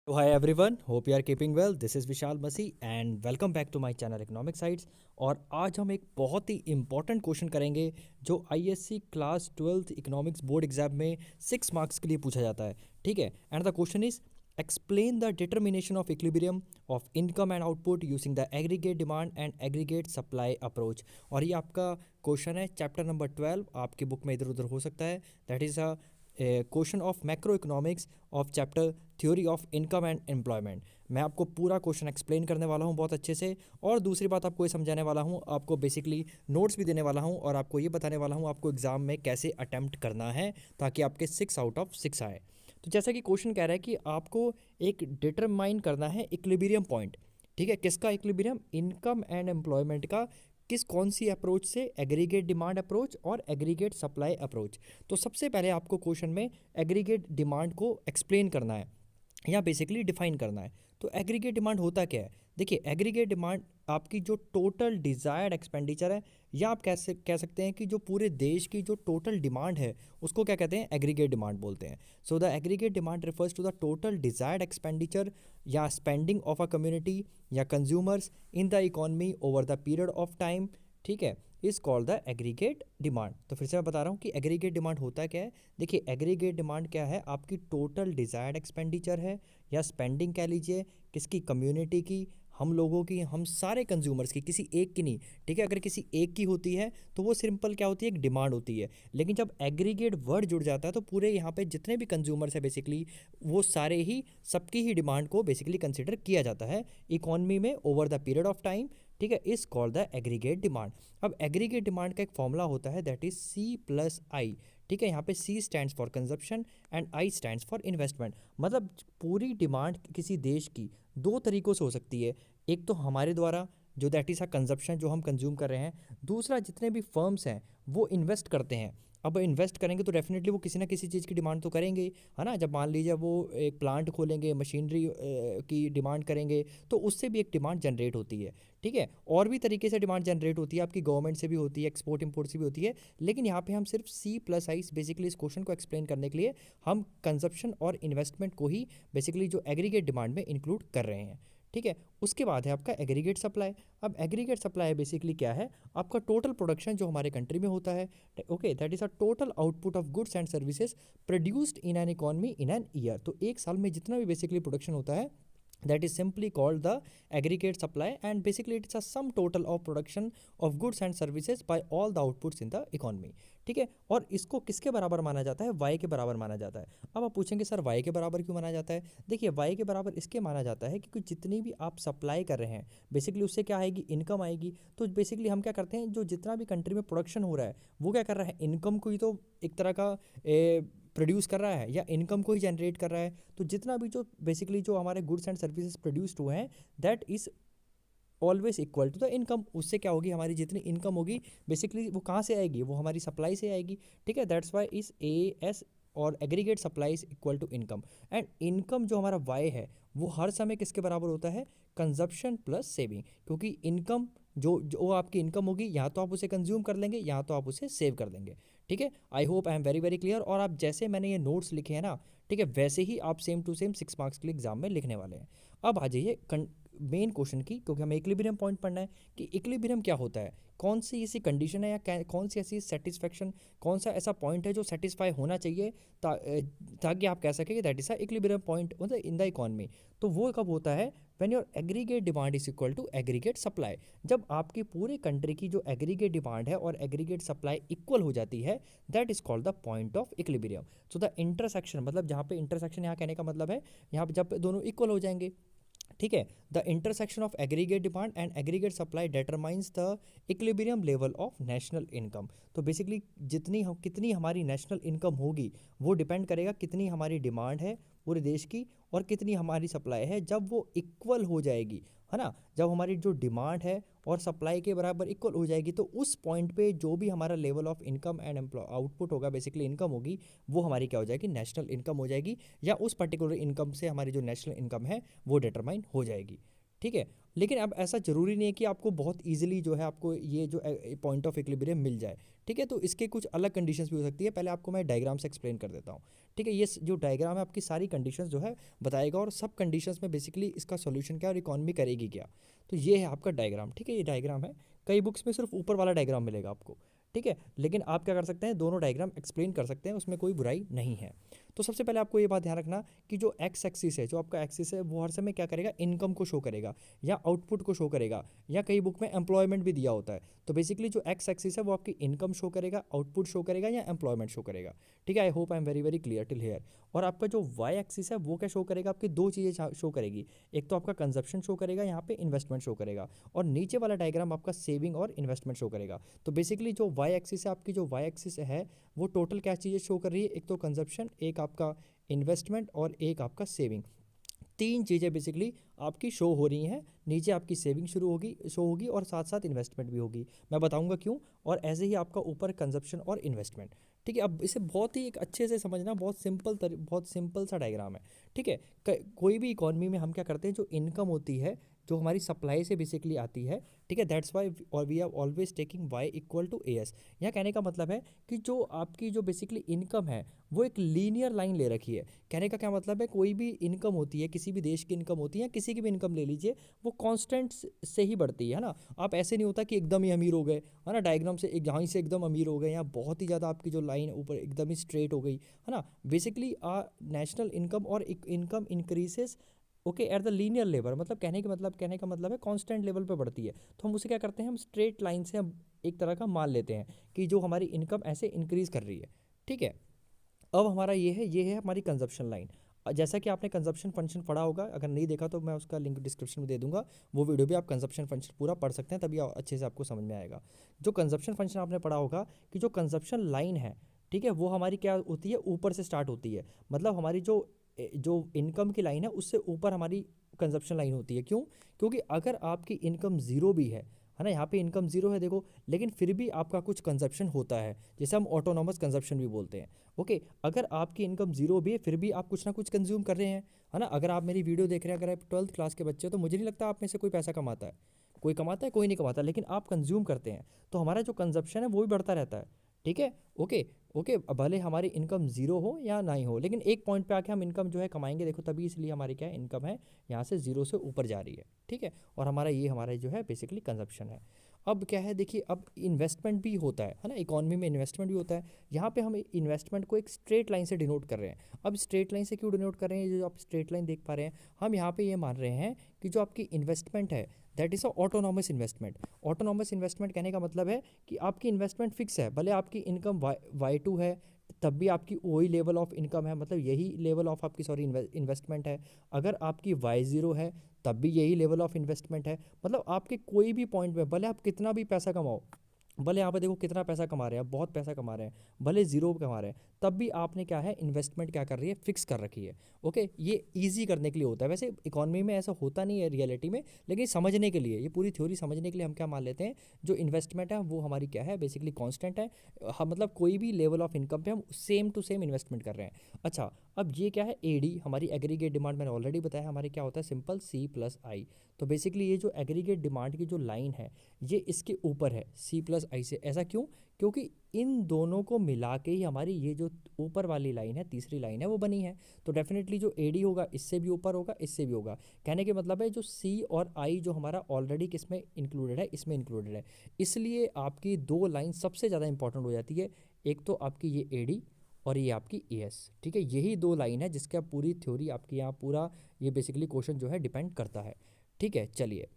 So hi everyone, hope you are keeping well. This is Vishal Masih and welcome back to my channel Economic Sites। और आज हम एक बहुत ही important क्वेश्चन करेंगे जो ISC class 12th economics board exam में 6 मार्क्स के लिए पूछा जाता है, ठीक है। And the question is explain the determination of equilibrium of income and output using the aggregate demand and aggregate supply approach। और ये आपका क्वेश्चन है चैप्टर नंबर 12, आपकी बुक में इधर उधर हो सकता है। That is a question of macro economics of chapter theory of income and employment. मैं आपको पूरा क्वेश्चन एक्सप्लेन करने वाला हूँ बहुत अच्छे से, और दूसरी बात आपको ये समझाने वाला हूँ, आपको बेसिकली नोट्स भी देने वाला हूँ, और आपको ये बताने वाला हूँ आपको एग्ज़ाम में कैसे अटैम्प्ट करना है ताकि आपके 6 आउट ऑफ 6 आए। तो जैसा कि क्वेश्चन कह रहा है कि आपको एक डिटरमाइन करना है इक्विलिब्रियम पॉइंट। ठीक है, किसका इक्विलिब्रियम? इनकम एंड एम्प्लॉयमेंट का। कौन सी अप्रोच से? एग्रीगेट डिमांड अप्रोच और एग्रीगेट सप्लाई अप्रोच। तो सबसे पहले आपको क्वेश्चन में एग्रीगेट डिमांड को एक्सप्लेन करना है या बेसिकली डिफाइन करना है। तो एग्रीगेट डिमांड होता क्या है? देखिए, एग्रीगेट डिमांड आपकी जो टोटल डिज़ायर्ड एक्सपेंडिचर है, या आप कैसे कह सकते हैं कि जो पूरे देश की जो टोटल डिमांड है उसको क्या कहते हैं? एग्रीगेट डिमांड बोलते हैं। So the aggregate demand refers to the total desired expenditure या स्पेंडिंग ऑफ अ कम्युनिटी या consumers in the economy over the period of time. ठीक है, is called the aggregate demand. तो फिर से मैं बता रहा हूँ कि एग्रीगेट डिमांड होता क्या है। देखिए, एग्रीगेट डिमांड क्या है? आपकी टोटल डिज़ायर्ड एक्सपेंडिचर है या स्पेंडिंग कह लीजिए, किसकी? कम्युनिटी की, हम लोगों की, हम सारे कंज्यूमर्स की, किसी एक की नहीं। ठीक है, अगर किसी एक की होती है तो वो सिंपल क्या होती है? एक डिमांड होती है। लेकिन जब एग्रीगेट वर्ड जुड़ जाता है तो पूरे यहाँ पे जितने भी कंज्यूमर्स है बेसिकली वो सारे ही, सबकी ही डिमांड को बेसिकली कंसिडर किया जाता है इकोनॉमी में over the period of time. ठीक है, is called the aggregate demand. अब एग्रीगेट डिमांड का एक फॉर्मूला होता है, that is C plus I. ठीक है, यहाँ पे C stands for consumption and I stands for investment. मतलब पूरी डिमांड किसी देश की दो तरीक़ों से हो सकती है। एक तो हमारे द्वारा, जो दैट इज़ अ कंजप्शन, जो हम कंज्यूम कर रहे हैं। दूसरा, जितने भी फर्म्स हैं वो इन्वेस्ट करते हैं। अब इन्वेस्ट करेंगे तो डेफिनेटली वो किसी ना किसी चीज़ की डिमांड तो करेंगे, है ना। जब मान लीजिए वो एक प्लांट खोलेंगे, मशीनरी की डिमांड करेंगे, तो उससे भी एक डिमांड जनरेट होती है। ठीक है, और भी तरीके से डिमांड जनरेट होती है, आपकी गवर्नमेंट से भी होती है, एक्सपोर्ट इंपोर्ट से भी होती है। लेकिन यहाँ पे हम सिर्फ सी प्लस आई, बेसिकली इस क्वेश्चन को एक्सप्लेन करने के लिए हम कंजप्शन और इन्वेस्टमेंट को ही बेसिकली जो एग्रीगेट डिमांड में इंक्लूड कर रहे हैं। ठीक है, उसके बाद है आपका एग्रीगेट सप्लाई। अब एग्रीगेट सप्लाई बेसिकली क्या है? आपका टोटल प्रोडक्शन जो हमारे कंट्री में होता है। Okay, that is a total output of goods and services produced in an economy in an year. तो एक साल में जितना भी बेसिकली प्रोडक्शन होता है, that is simply called the aggregate supply, and basically it's a sum total of production of goods and services by all the outputs in the economy। ठीक है, और इसको किसके बराबर माना जाता है? y के बराबर माना जाता है। अब आप पूछेंगे सर y के बराबर क्यों माना जाता है? देखिए, y के बराबर इसके माना जाता है क्योंकि जितनी भी आप सप्लाई कर रहे हैं बेसिकली उससे क्या आएगी? इनकम आएगी। तो बेसिकली हम क्या करते हैं, जो जितना भी कंट्री में प्रोडक्शन हो रहा है वो क्या कर रहा है? इनकम को ही तो एक तरह का प्रोड्यूस कर रहा है या इनकम को ही जनरेट कर रहा है। तो जितना भी जो बेसिकली जो हमारे गुड्स एंड सर्विसेज प्रोड्यूस्ड हुए हैं, that is always equal to the income. उससे क्या होगी? हमारी जितनी इनकम होगी बेसिकली वो कहाँ से आएगी? वो हमारी सप्लाई से आएगी। ठीक है, that's why is A S और aggregate supply is equal to income. And income जो हमारा वाई है वो हर समय किसके बराबर होता है? Consumption plus saving. क्योंकि इनकम जो आपकी इनकम होगी, या तो आप उसे कंज्यूम कर लेंगे या तो आप उसे सेव कर लेंगे। ठीक है, I hope I am very very clear. और आप जैसे मैंने ये नोट्स लिखे हैं ना, ठीक है, वैसे ही आप सेम टू सेम 6 मार्क्स के लिए एग्जाम में लिखने वाले हैं। अब आ जाइए मेन क्वेश्चन की, क्योंकि हमें इक्विलिब्रियम पॉइंट पढ़ना है कि इक्विलिब्रियम क्या होता है, कौन सी ऐसी कंडीशन है या कौन सी ऐसी सेटिस्फेक्शन, कौन सा ऐसा पॉइंट है जो सेटिस्फाई होना चाहिए ताकि आप कह सकें कि that is a equilibrium point in the economy. तो वो कब होता है? When your aggregate demand is equal to aggregate supply. जब आपकी पूरे कंट्री की जो एग्रीगेट डिमांड है और एग्रीगेट सप्लाई इक्वल हो जाती है, that is called the point of equilibrium. So the intersection, मतलब जहाँ पे इंटरसेक्शन, यहाँ कहने का मतलब है यहाँ पे जब दोनों इक्वल हो जाएंगे। ठीक है, the intersection of aggregate demand and aggregate supply determines the equilibrium level of national income. तो बेसिकली कितनी हमारी नेशनल इनकम होगी वो डिपेंड करेगा कितनी हमारी डिमांड है पूरे देश की और कितनी हमारी सप्लाई है। जब वो इक्वल हो जाएगी, है ना, जब हमारी जो डिमांड है और सप्लाई के बराबर इक्वल हो जाएगी, तो उस पॉइंट पे जो भी हमारा level of income and output होगा, बेसिकली इनकम होगी, वो हमारी क्या हो जाएगी? नेशनल इनकम हो जाएगी, या उस पर्टिकुलर इनकम से हमारी जो नेशनल इनकम है वो डिटरमाइन हो जाएगी। ठीक है, लेकिन अब ऐसा ज़रूरी नहीं है कि आपको बहुत ईजिली जो है आपको ये जो पॉइंट ऑफ इक्विलिब्रियम मिल जाए। ठीक है, तो इसके कुछ अलग कंडीशंस भी हो सकती है। पहले आपको मैं डायग्राम से एक्सप्लेन कर देता हूँ। ठीक है, ये जो डायग्राम है आपकी सारी कंडीशंस जो है बताएगा, और सब कंडीशंस में बेसिकली इसका सॉल्यूशन क्या और इकॉनमी करेगी क्या। तो ये है आपका डायग्राम। ठीक है, ये डायग्राम है, कई बुक्स में सिर्फ ऊपर वाला डायग्राम मिलेगा आपको। ठीक है, लेकिन आप क्या कर सकते हैं, दोनों डायग्राम एक्सप्लेन कर सकते हैं, उसमें कोई बुराई नहीं है। तो सबसे पहले आपको ये बात ध्यान रखना कि जो एक्स एक्सिस है, जो आपका एक्सिस है, वो हर समय क्या करेगा, इनकम को शो करेगा या आउटपुट को शो करेगा, या कई बुक में एम्प्लॉयमेंट भी दिया होता है। तो बेसिकली जो एक्स एक्सिस है वो आपकी इनकम शो करेगा, आउटपुट शो करेगा या एम्प्लॉयमेंट शो करेगा। ठीक है, I hope I am very very clear till here. और आपका जो वाई एक्सिस है वो क्या शो करेगा, आपकी दो चीज़ें शो करेगी, एक तो आपका कंजप्शन शो करेगा, यहाँ पे इन्वेस्टमेंट शो करेगा, और नीचे वाला डायग्राम आपका सेविंग और इन्वेस्टमेंट शो करेगा। तो बेसिकली जो वाई एक्सिस है, आपकी जो वाई एक्सिस है वो टोटल क्या चीज़ें शो कर रही है, एक तो कंजप्शन, एक आपका इन्वेस्टमेंट और एक आपका सेविंग। तीन चीज़ें बेसिकली आपकी शो हो रही हैं। नीचे आपकी सेविंग शुरू होगी, शो होगी, और साथ साथ इन्वेस्टमेंट भी होगी। मैं बताऊंगा क्यों। और ऐसे ही आपका ऊपर कंजप्शन और इन्वेस्टमेंट। ठीक है, अब इसे बहुत ही एक अच्छे से समझना, बहुत सिंपल सा डायग्राम है। ठीक है, कोई भी इकोनॉमी में हम क्या करते हैं, जो इनकम होती है, जो हमारी सप्लाई से बेसिकली आती है, ठीक है, दैट्स वाई और we are always taking Y equal to A S. यहाँ कहने का मतलब है कि जो आपकी जो बेसिकली इनकम है वो एक लीनियर लाइन ले रखी है। कहने का क्या मतलब है, कोई भी इनकम होती है, किसी भी देश की इनकम होती है, किसी की भी इनकम ले लीजिए, वो कांस्टेंट से ही बढ़ती है ना। आप ऐसे नहीं होता कि एकदम ही अमीर हो गए, है ना, डायग्राम से एक यहाँ से एकदम अमीर हो गए, या बहुत ही ज़्यादा आपकी जो लाइन ऊपर एकदम ही स्ट्रेट हो गई, है ना। बेसिकली नेशनल इनकम और income increases okay at the linear level, मतलब कहने का मतलब है कांस्टेंट लेवल पे बढ़ती है। तो हम उसे क्या करते हैं, हम स्ट्रेट लाइन से हम एक तरह का मान लेते हैं कि जो हमारी इनकम ऐसे इंक्रीज कर रही है। ठीक है, अब हमारा ये है हमारी कंजप्शन लाइन। जैसा कि आपने कंजप्शन फंक्शन पढ़ा होगा, अगर नहीं देखा तो मैं उसका लिंक डिस्क्रिप्शन में दे दूंगा, वो वीडियो भी आप कंजप्शन फंक्शन पूरा पढ़ सकते हैं, तभी अच्छे से आपको समझ में आएगा। जो कंजप्शन फंक्शन आपने पढ़ा होगा कि जो कंजप्शन लाइन है, ठीक है, वो हमारी क्या होती है, ऊपर से स्टार्ट होती है। मतलब हमारी जो इनकम की लाइन है उससे ऊपर हमारी कंजप्शन लाइन होती है। क्यों? क्योंकि अगर आपकी इनकम ज़ीरो भी है ना, यहाँ पे इनकम ज़ीरो है देखो, लेकिन फिर भी आपका कुछ कंजप्शन होता है, जैसे हम ऑटोनॉमस कंजप्शन भी बोलते हैं। ओके, अगर आपकी इनकम ज़ीरो भी है फिर भी आप कुछ ना कुछ कंज्यूम कर रहे हैं, है ना। अगर आप मेरी वीडियो देख रहे हैं, अगर आप 12th क्लास के बच्चे हो, तो मुझे नहीं लगता आप में से कोई पैसा कमाता है। कोई कमाता है? कोई नहीं कमाता, लेकिन आप कंज्यूम करते हैं, तो हमारा जो कंजप्शन है वो भी बढ़ता रहता है। ठीक है, ओके ओके, भले हमारी इनकम ज़ीरो हो या ना ही हो, लेकिन एक पॉइंट पे आके हम इनकम जो है कमाएंगे, देखो तभी, इसलिए हमारी क्या है, इनकम है यहाँ से ज़ीरो से ऊपर जा रही है। ठीक है, और हमारा जो है बेसिकली कंजप्शन है। अब क्या है, देखिए, अब इन्वेस्टमेंट भी होता है ना, इकोनॉमी में इन्वेस्टमेंट भी होता है। यहाँ पे हम इन्वेस्टमेंट को एक स्ट्रेट लाइन से डिनोट कर रहे हैं। अब स्ट्रेट लाइन से क्यों डिनोट कर रहे हैं, जो आप स्ट्रेट लाइन देख पा रहे हैं, हम यहाँ पे ये मान रहे हैं कि जो आपकी इन्वेस्टमेंट है that is a autonomous investment. Autonomous investment कहने का मतलब है कि आपकी इन्वेस्टमेंट फिक्स है, भले आपकी इनकम वाई टू है, तब भी आपकी वही लेवल ऑफ इनकम है, मतलब यही लेवल ऑफ आपकी इन्वेस्टमेंट है। अगर आपकी वाई ज़ीरो है तब भी यही लेवल ऑफ इन्वेस्टमेंट है। मतलब आपके कोई भी पॉइंट में, भले आप कितना भी पैसा कमाओ, भले यहाँ पे देखो कितना पैसा कमा रहे हैं, बहुत पैसा कमा रहे हैं, भले ज़ीरो कमा रहे हैं, तब भी आपने क्या है, इन्वेस्टमेंट क्या कर रही है, फिक्स कर रखी है। ओके, ये इजी करने के लिए होता है, वैसे इकोनॉमी में ऐसा होता नहीं है रियलिटी में, लेकिन समझने के लिए, ये पूरी थ्योरी समझने के लिए हम क्या मान लेते हैं, जो इन्वेस्टमेंट है वो हमारी क्या है, बेसिकली कांस्टेंट है। हम मतलब कोई भी लेवल ऑफ इनकम पे हम सेम टू सेम इन्वेस्टमेंट कर रहे हैं। अच्छा, अब ये क्या है, एडी हमारी एग्रीगेट डिमांड, मैंने ऑलरेडी बताया हमारे क्या होता है, सिंपल सी प्लस आई। तो बेसिकली ये जो एग्रीगेट डिमांड की जो लाइन है, ये इसके ऊपर है सी प्लस आई से। ऐसा क्यों? क्योंकि इन दोनों को मिला के ही हमारी ये जो ऊपर वाली लाइन है, तीसरी लाइन है, वो बनी है। तो डेफिनेटली जो एडी होगा इससे भी ऊपर होगा, इससे भी होगा। कहने के मतलब है जो सी और आई जो हमारा ऑलरेडी किस में इंक्लूडेड है, इसमें इंक्लूडेड है, इसलिए आपकी दो लाइन सबसे ज़्यादा इंपॉर्टेंट हो जाती है। एक तो आपकी ये एडी और ये आपकी ए एस। ठीक है, यही दो लाइन है जिसका पूरी थ्योरी आपकी यहाँ पूरा ये बेसिकली क्वेश्चन जो है डिपेंड करता है। ठीक है, चलिए,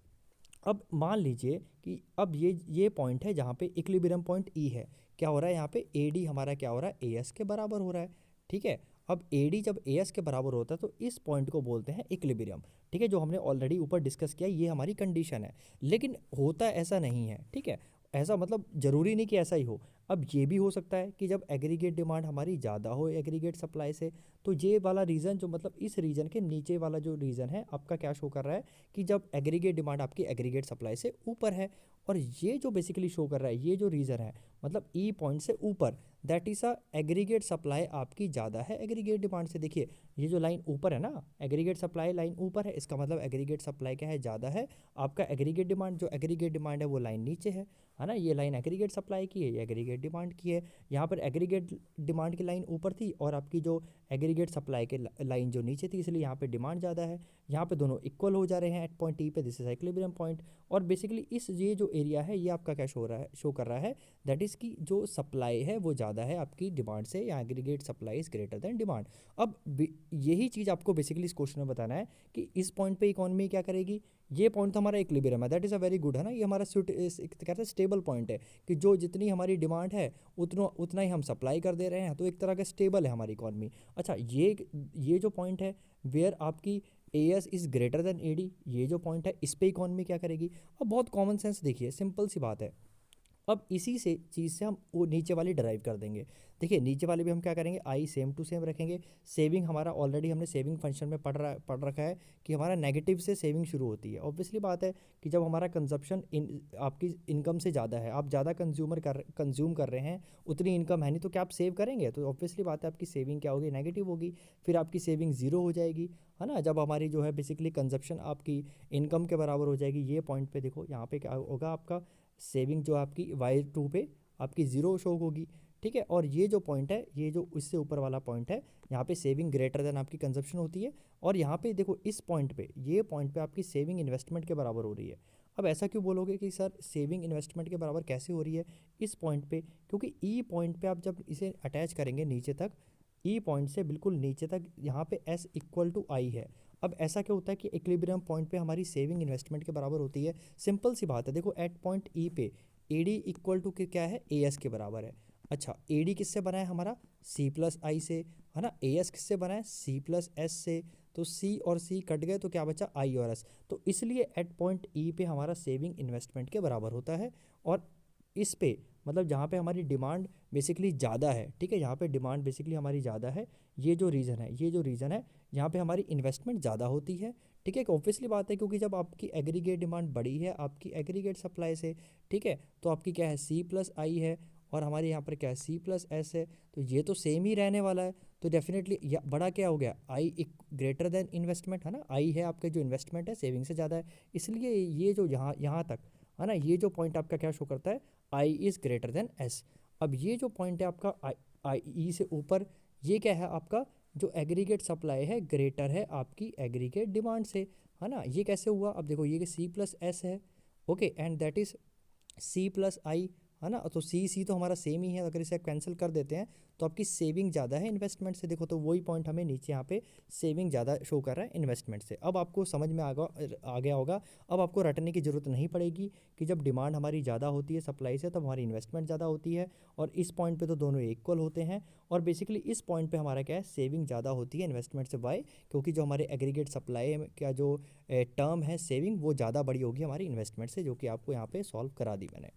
अब मान लीजिए कि अब ये पॉइंट है जहाँ पे इक्विलिब्रियम पॉइंट ई है। क्या हो रहा है यहाँ पे, ए डी हमारा क्या हो रहा है, ए एस के बराबर हो रहा है। ठीक है, अब ए डी जब ए एस के बराबर होता है तो इस पॉइंट को बोलते हैं इक्विलिब्रियम। ठीक है, जो हमने ऑलरेडी ऊपर डिस्कस किया, ये हमारी कंडीशन है, लेकिन होता ऐसा नहीं है। ठीक है, ऐसा मतलब ज़रूरी नहीं कि ऐसा ही हो। अब ये भी हो सकता है कि जब एग्रीगेट डिमांड हमारी ज़्यादा हो एग्रीगेट सप्लाई से, तो ये वाला रीज़न जो मतलब इस रीजन के नीचे वाला जो रीज़न है आपका क्या शो कर रहा है कि जब एग्रीगेट डिमांड आपकी एग्रीगेट सप्लाई से ऊपर है, और ये जो बेसिकली शो कर रहा है, ये जो रीज़न है मतलब ई पॉइंट से ऊपर, that is a aggregate supply आपकी ज़्यादा है एग्रीगेट डिमांड से। देखिए ये जो लाइन ऊपर है ना, एग्रीगेट सप्लाई लाइन ऊपर है, इसका मतलब एग्रीगेट सप्लाई क्या है, ज़्यादा है। आपका एग्रीगेट डिमांड, जो एग्रीगेट डिमांड है वो लाइन नीचे है ना। ये लाइन एग्रीगेट सप्लाई की है, ये एग्रीगेट डिमांड की है। यहाँ पर एग्रीगेट डिमांड की लाइन ऊपर थी और आपकी जो एग्रीगेट सप्लाई के लाइन जो नीचे थी, इसलिए यहाँ पे डिमांड ज़्यादा है। यहाँ पे दोनों इक्वल हो जा रहे हैं एट पॉइंट टी पे, दिस इज इक्विलिब्रियम पॉइंट। और बेसिकली इस ये जो एरिया है ये आपका क्या शो कर रहा है, दैट इज़ कि जो सप्लाई है वो ज़्यादा है आपकी डिमांड से, या aggregate supply is greater then demand. अब यही चीज़ आपको बेसिकली इस क्वेश्चन में बताना है कि इस पॉइंट पे इकोनॉमी क्या करेगी। ये पॉइंट तो हमारा इक्विलिब्रियम है, that is a very good है ना, ये हमारा कहते हैं स्टेबल पॉइंट है कि जो जितनी हमारी डिमांड है उतना ही हम सप्लाई कर दे रहे हैं, तो एक तरह का स्टेबल है हमारी इकॉनमी। अच्छा, ये जो पॉइंट है वेयर आपकी A S is greater then A D, ये जो पॉइंट है इस पे इकॉनमी क्या करेगी। अब बहुत कॉमन सेंस देखिए, सिंपल सी बात है। अब इसी से चीज़ से हम वो नीचे वाली ड्राइव कर देंगे। देखिए नीचे वाले भी हम क्या करेंगे, आई सेम टू सेम रखेंगे। सेविंग हमारा ऑलरेडी हमने सेविंग फंक्शन में पढ़ रखा है कि हमारा नेगेटिव से सेविंग शुरू होती है। ऑब्वियसली बात है कि जब हमारा कंजप्शन आपकी इनकम से ज़्यादा है, आप ज़्यादा कंज्यूम कर रहे हैं, उतनी इनकम है नहीं, तो क्या आप सेव करेंगे, तो ऑब्वियसली बात है आपकी सेविंग क्या होगी, नेगेटिव होगी। फिर आपकी सेविंग ज़ीरो हो जाएगी, है ना, जब हमारी जो है बेसिकली कंजप्शन आपकी इनकम के बराबर हो जाएगी। ये पॉइंट पे देखो यहाँ पे क्या होगा, आपका सेविंग जो आपकी y2 पे आपकी ज़ीरो शो होगी, ठीक है। और ये जो पॉइंट है, ये जो इससे ऊपर वाला पॉइंट है, यहाँ पे सेविंग ग्रेटर देन आपकी कंजप्शन होती है। और यहाँ पे देखो इस पॉइंट पे, ये पॉइंट पे आपकी सेविंग इन्वेस्टमेंट के बराबर हो रही है। अब ऐसा क्यों बोलोगे कि सर सेविंग इन्वेस्टमेंट के बराबर कैसे हो रही है इस पॉइंट पे, क्योंकि ई पॉइंट पे आप जब इसे अटैच करेंगे नीचे तक, ई पॉइंट से बिल्कुल नीचे तक यहाँ पे एस इक्वल टू आई है। अब ऐसा क्या होता है कि इक्विलिब्रियम पॉइंट पे हमारी सेविंग इन्वेस्टमेंट के बराबर होती है। सिंपल सी बात है, देखो एट पॉइंट ई पे ए डी इक्वल टू क्या है, ए एस के बराबर है। अच्छा, ए डी किससे बना है हमारा, सी प्लस आई से, है ना। ए एस किससे बना है, सी प्लस एस से। तो सी और सी कट गए तो क्या बचा, आई और एस। तो इसलिए एट पॉइंट ई पे हमारा सेविंग इन्वेस्टमेंट के बराबर होता है। और इस पे मतलब जहाँ पे हमारी डिमांड बेसिकली ज़्यादा है, ठीक है, यहाँ पे डिमांड बेसिकली हमारी ज़्यादा है, ये जो रीज़न है यहाँ पे हमारी इन्वेस्टमेंट ज़्यादा होती है, ठीक है। ऑब्वियसली बात है, क्योंकि जब आपकी एग्रीगेट डिमांड बड़ी है आपकी एग्रीगेट सप्लाई से, ठीक है, तो आपकी क्या है, सी प्लस आई है, और हमारे यहाँ पर क्या है, सी प्लस एस है। तो ये तो सेम ही रहने वाला है, तो डेफिनेटली बड़ा क्या हो गया, आई एक ग्रेटर देन इन्वेस्टमेंट, है ना। आई है आपका जो इन्वेस्टमेंट है सेविंग से ज़्यादा है, इसलिए ये जो यहाँ तक है ना, ये जो पॉइंट आपका क्या शो करता है, I is greater then S. अब ये जो पॉइंट है आपका आई ई से ऊपर, ये क्या है आपका जो एग्रीगेट सप्लाई है ग्रेटर है आपकी एग्रीगेट डिमांड से, है ना। ये कैसे हुआ, अब देखो ये सी प्लस एस है, okay, and that is C plus I, है ना। तो सी तो हमारा सेम ही है, अगर इसे कैंसिल कर देते हैं तो आपकी सेविंग ज़्यादा है इन्वेस्टमेंट से। देखो तो वही पॉइंट हमें नीचे यहाँ पे सेविंग ज़्यादा शो कर रहा है इन्वेस्टमेंट से। अब आपको समझ में आ गया होगा, अब आपको रटने की ज़रूरत नहीं पड़ेगी कि जब डिमांड हमारी ज़्यादा होती है सप्लाई से, तब हमारी इन्वेस्टमेंट ज़्यादा होती है। और इस पॉइंट पे तो दोनों इक्वल होते हैं, और बेसिकली इस पॉइंट पे हमारा क्या है, सेविंग ज़्यादा होती है इन्वेस्टमेंट से। वाई, क्योंकि जो हमारे एग्रीगेट सप्लाई का जो टर्म है सेविंग, वो ज़्यादा बड़ी होगी हमारी इन्वेस्टमेंट से, जो कि आपको यहाँ पे सॉल्व करा दी मैंने,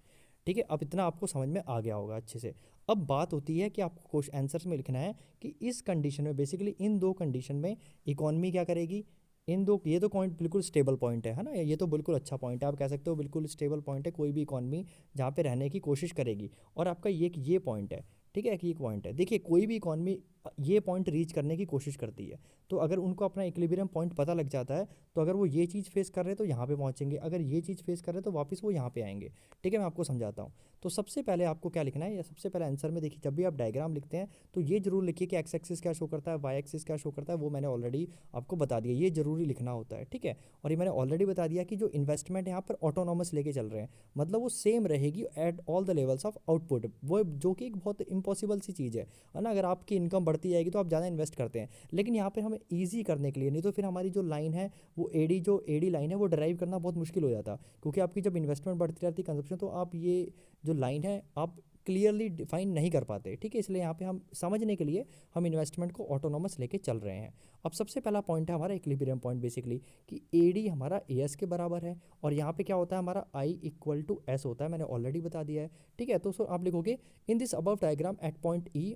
ठीक है। अब इतना आपको समझ में आ गया होगा अच्छे से। अब बात होती है कि आपको क्वेश्चन आंसर्स में लिखना है कि इस कंडीशन में बेसिकली इन दो कंडीशन में इकॉनमी क्या करेगी, इन दो, ये तो पॉइंट बिल्कुल स्टेबल पॉइंट है ना, ये तो बिल्कुल अच्छा पॉइंट है, आप कह सकते हो बिल्कुल स्टेबल पॉइंट है, कोई भी इकॉनमी जहाँ पे रहने की कोशिश करेगी। और आपका ये पॉइंट है, ठीक है, कि एक पॉइंट है, देखिए कोई भी इकॉनमी ये पॉइंट रीच करने की कोशिश करती है, तो अगर उनको अपना इक्विलिब्रियम पॉइंट पता लग जाता है, तो अगर वो ये चीज़ फेस कर रहे हैं तो यहाँ पे पहुँचेंगे, अगर ये चीज़ फेस कर रहे हैं तो वापस वो यहाँ पे आएंगे, ठीक है। मैं आपको समझाता हूँ। तो सबसे पहले आपको क्या लिखना है, या सबसे पहले आंसर में देखिए, जब भी आप डायग्राम लिखते हैं तो ये जरूर लिखिए कि एक्स एक्सिस क्या शो करता है, वाई एक्सिस क्या शो करता है, वो मैंने ऑलरेडी आपको बता दिया, ये जरूरी लिखना होता है, ठीक है। और ये मैंने ऑलरेडी बता दिया कि जो इन्वेस्टमेंट यहाँ पर ऑटोनॉमस लेके चल रहे हैं, मतलब वो सेम रहेगी eight all the levels of output, वो जो कि एक बहुत इम्पॉसिबल सी चीज़ है ना। अगर आपकी इनकम बढ़ती जाएगी तो आप ज़्यादा इन्वेस्ट करते हैं, लेकिन यहाँ पे हमें ईजी करने के लिए, नहीं तो फिर हमारी जो लाइन है वो एडी लाइन है वो ड्राइव करना बहुत मुश्किल हो जाता, क्योंकि आपकी जब इन्वेस्टमेंट बढ़ती रहती है कंजप्शन, तो आप ये जो लाइन है आप क्लियरली डिफाइन नहीं कर पाते, ठीक है। इसलिए यहाँ पे हम समझने के लिए हम इन्वेस्टमेंट को ऑटोनॉमस लेके चल रहे हैं। अब सबसे पहला पॉइंट है हमारा इक्विलिब्रियम पॉइंट, बेसिकली कि ए डी हमारा ए एस के बराबर है, और यहाँ पे क्या होता है हमारा आई इक्वल टू एस होता है, मैंने ऑलरेडी बता दिया है, ठीक है। तो आप लिखोगे in this above diagram eight point E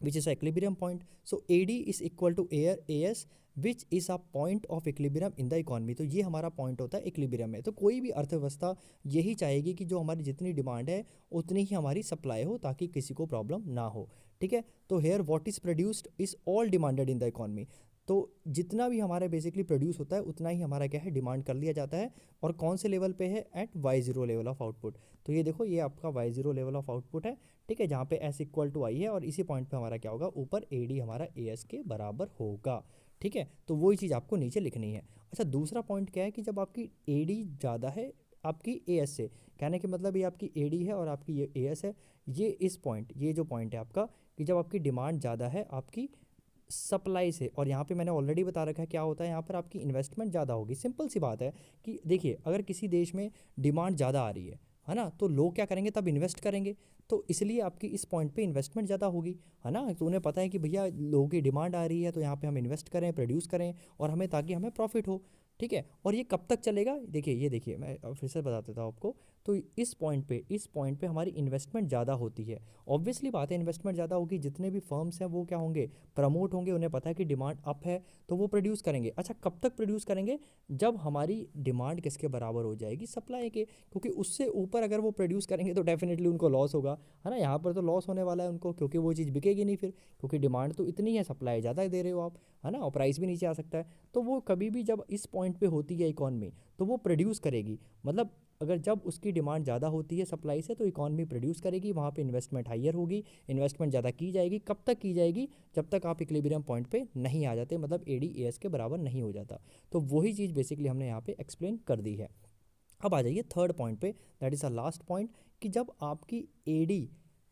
which is a equilibrium point, so AD is equal to AS which is a point of equilibrium in the economy। तो ये हमारा पॉइंट होता है इक्विलिब्रियम में। तो कोई भी अर्थव्यवस्था यही चाहेगी कि जो हमारी जितनी डिमांड है उतनी ही हमारी सप्लाई हो, ताकि किसी को प्रॉब्लम ना हो, ठीक है। तो here what is produced is all demanded in the economy. तो जितना भी हमारा बेसिकली प्रोड्यूस होता है उतना ही हमारा क्या है डिमांड कर लिया जाता है। और कौन से लेवल पे है, eight y0 level of output. तो ये देखो ये आपका y0 लेवल ऑफ आउटपुट है, ठीक है, जहाँ पे s इक्वल टू आई है और इसी पॉइंट पे हमारा क्या होगा, ऊपर ad हमारा as के बराबर होगा, ठीक है। तो वही चीज़ आपको नीचे लिखनी है। अच्छा, दूसरा पॉइंट क्या है कि जब आपकी ad ज़्यादा है आपकी as से, कहने के मतलब ये आपकी ad है और आपकी ये as है, ये इस पॉइंट, ये जो पॉइंट है आपका, कि जब आपकी डिमांड ज़्यादा है आपकी सप्लाई से, और यहाँ पे मैंने ऑलरेडी बता रखा है क्या होता है, यहाँ पर आपकी इन्वेस्टमेंट ज़्यादा होगी। सिंपल सी बात है कि देखिए अगर किसी देश में डिमांड ज़्यादा आ रही है ना, तो लोग क्या करेंगे, तब इन्वेस्ट करेंगे। तो इसलिए आपकी इस पॉइंट पे इन्वेस्टमेंट ज़्यादा होगी, है ना। तो उन्हें पता है कि भैया लोगों की डिमांड आ रही है तो यहाँ पे हम इन्वेस्ट करें, प्रोड्यूस करें और हमें, ताकि हमें प्रॉफिट हो, ठीक है। और ये कब तक चलेगा, देखिए ये देखिए मैं फिर से बता देता हूँ आपको। तो इस पॉइंट पे हमारी इन्वेस्टमेंट ज़्यादा होती है। ऑब्वियसली बात है, इन्वेस्टमेंट ज़्यादा होगी, जितने भी फर्म्स हैं वो क्या होंगे, प्रमोट होंगे, उन्हें पता है कि डिमांड अप है तो वो प्रोड्यूस करेंगे। अच्छा, कब तक प्रोड्यूस करेंगे, जब हमारी डिमांड किसके बराबर हो जाएगी, सप्लाई के, क्योंकि उससे ऊपर अगर वो प्रोड्यूस करेंगे तो डेफिनेटली उनको लॉस होगा, है ना। यहाँ पर तो लॉस होने वाला है उनको, क्योंकि वो चीज़ बिकेगी नहीं फिर, क्योंकि डिमांड तो इतनी है, सप्लाई ज़्यादा दे रहे हो आप, है ना, और प्राइस भी नीचे आ सकता है। तो वो कभी भी जब इस पॉइंट पे होती है इकॉनमी, तो वो प्रोड्यूस करेगी। मतलब अगर जब उसकी डिमांड ज़्यादा होती है सप्लाई से, तो इकॉनमी प्रोड्यूस करेगी, वहाँ पे इन्वेस्टमेंट हाइयर होगी, इन्वेस्टमेंट ज़्यादा की जाएगी। कब तक की जाएगी, जब तक आप इक्विलिब्रियम पॉइंट पे नहीं आ जाते, मतलब AD AS के बराबर नहीं हो जाता। तो वही चीज़ बेसिकली हमने यहाँ पे एक्सप्लेन कर दी है। अब आ जाइए थर्ड पॉइंट पे, that is a last point, कि जब आपकी AD,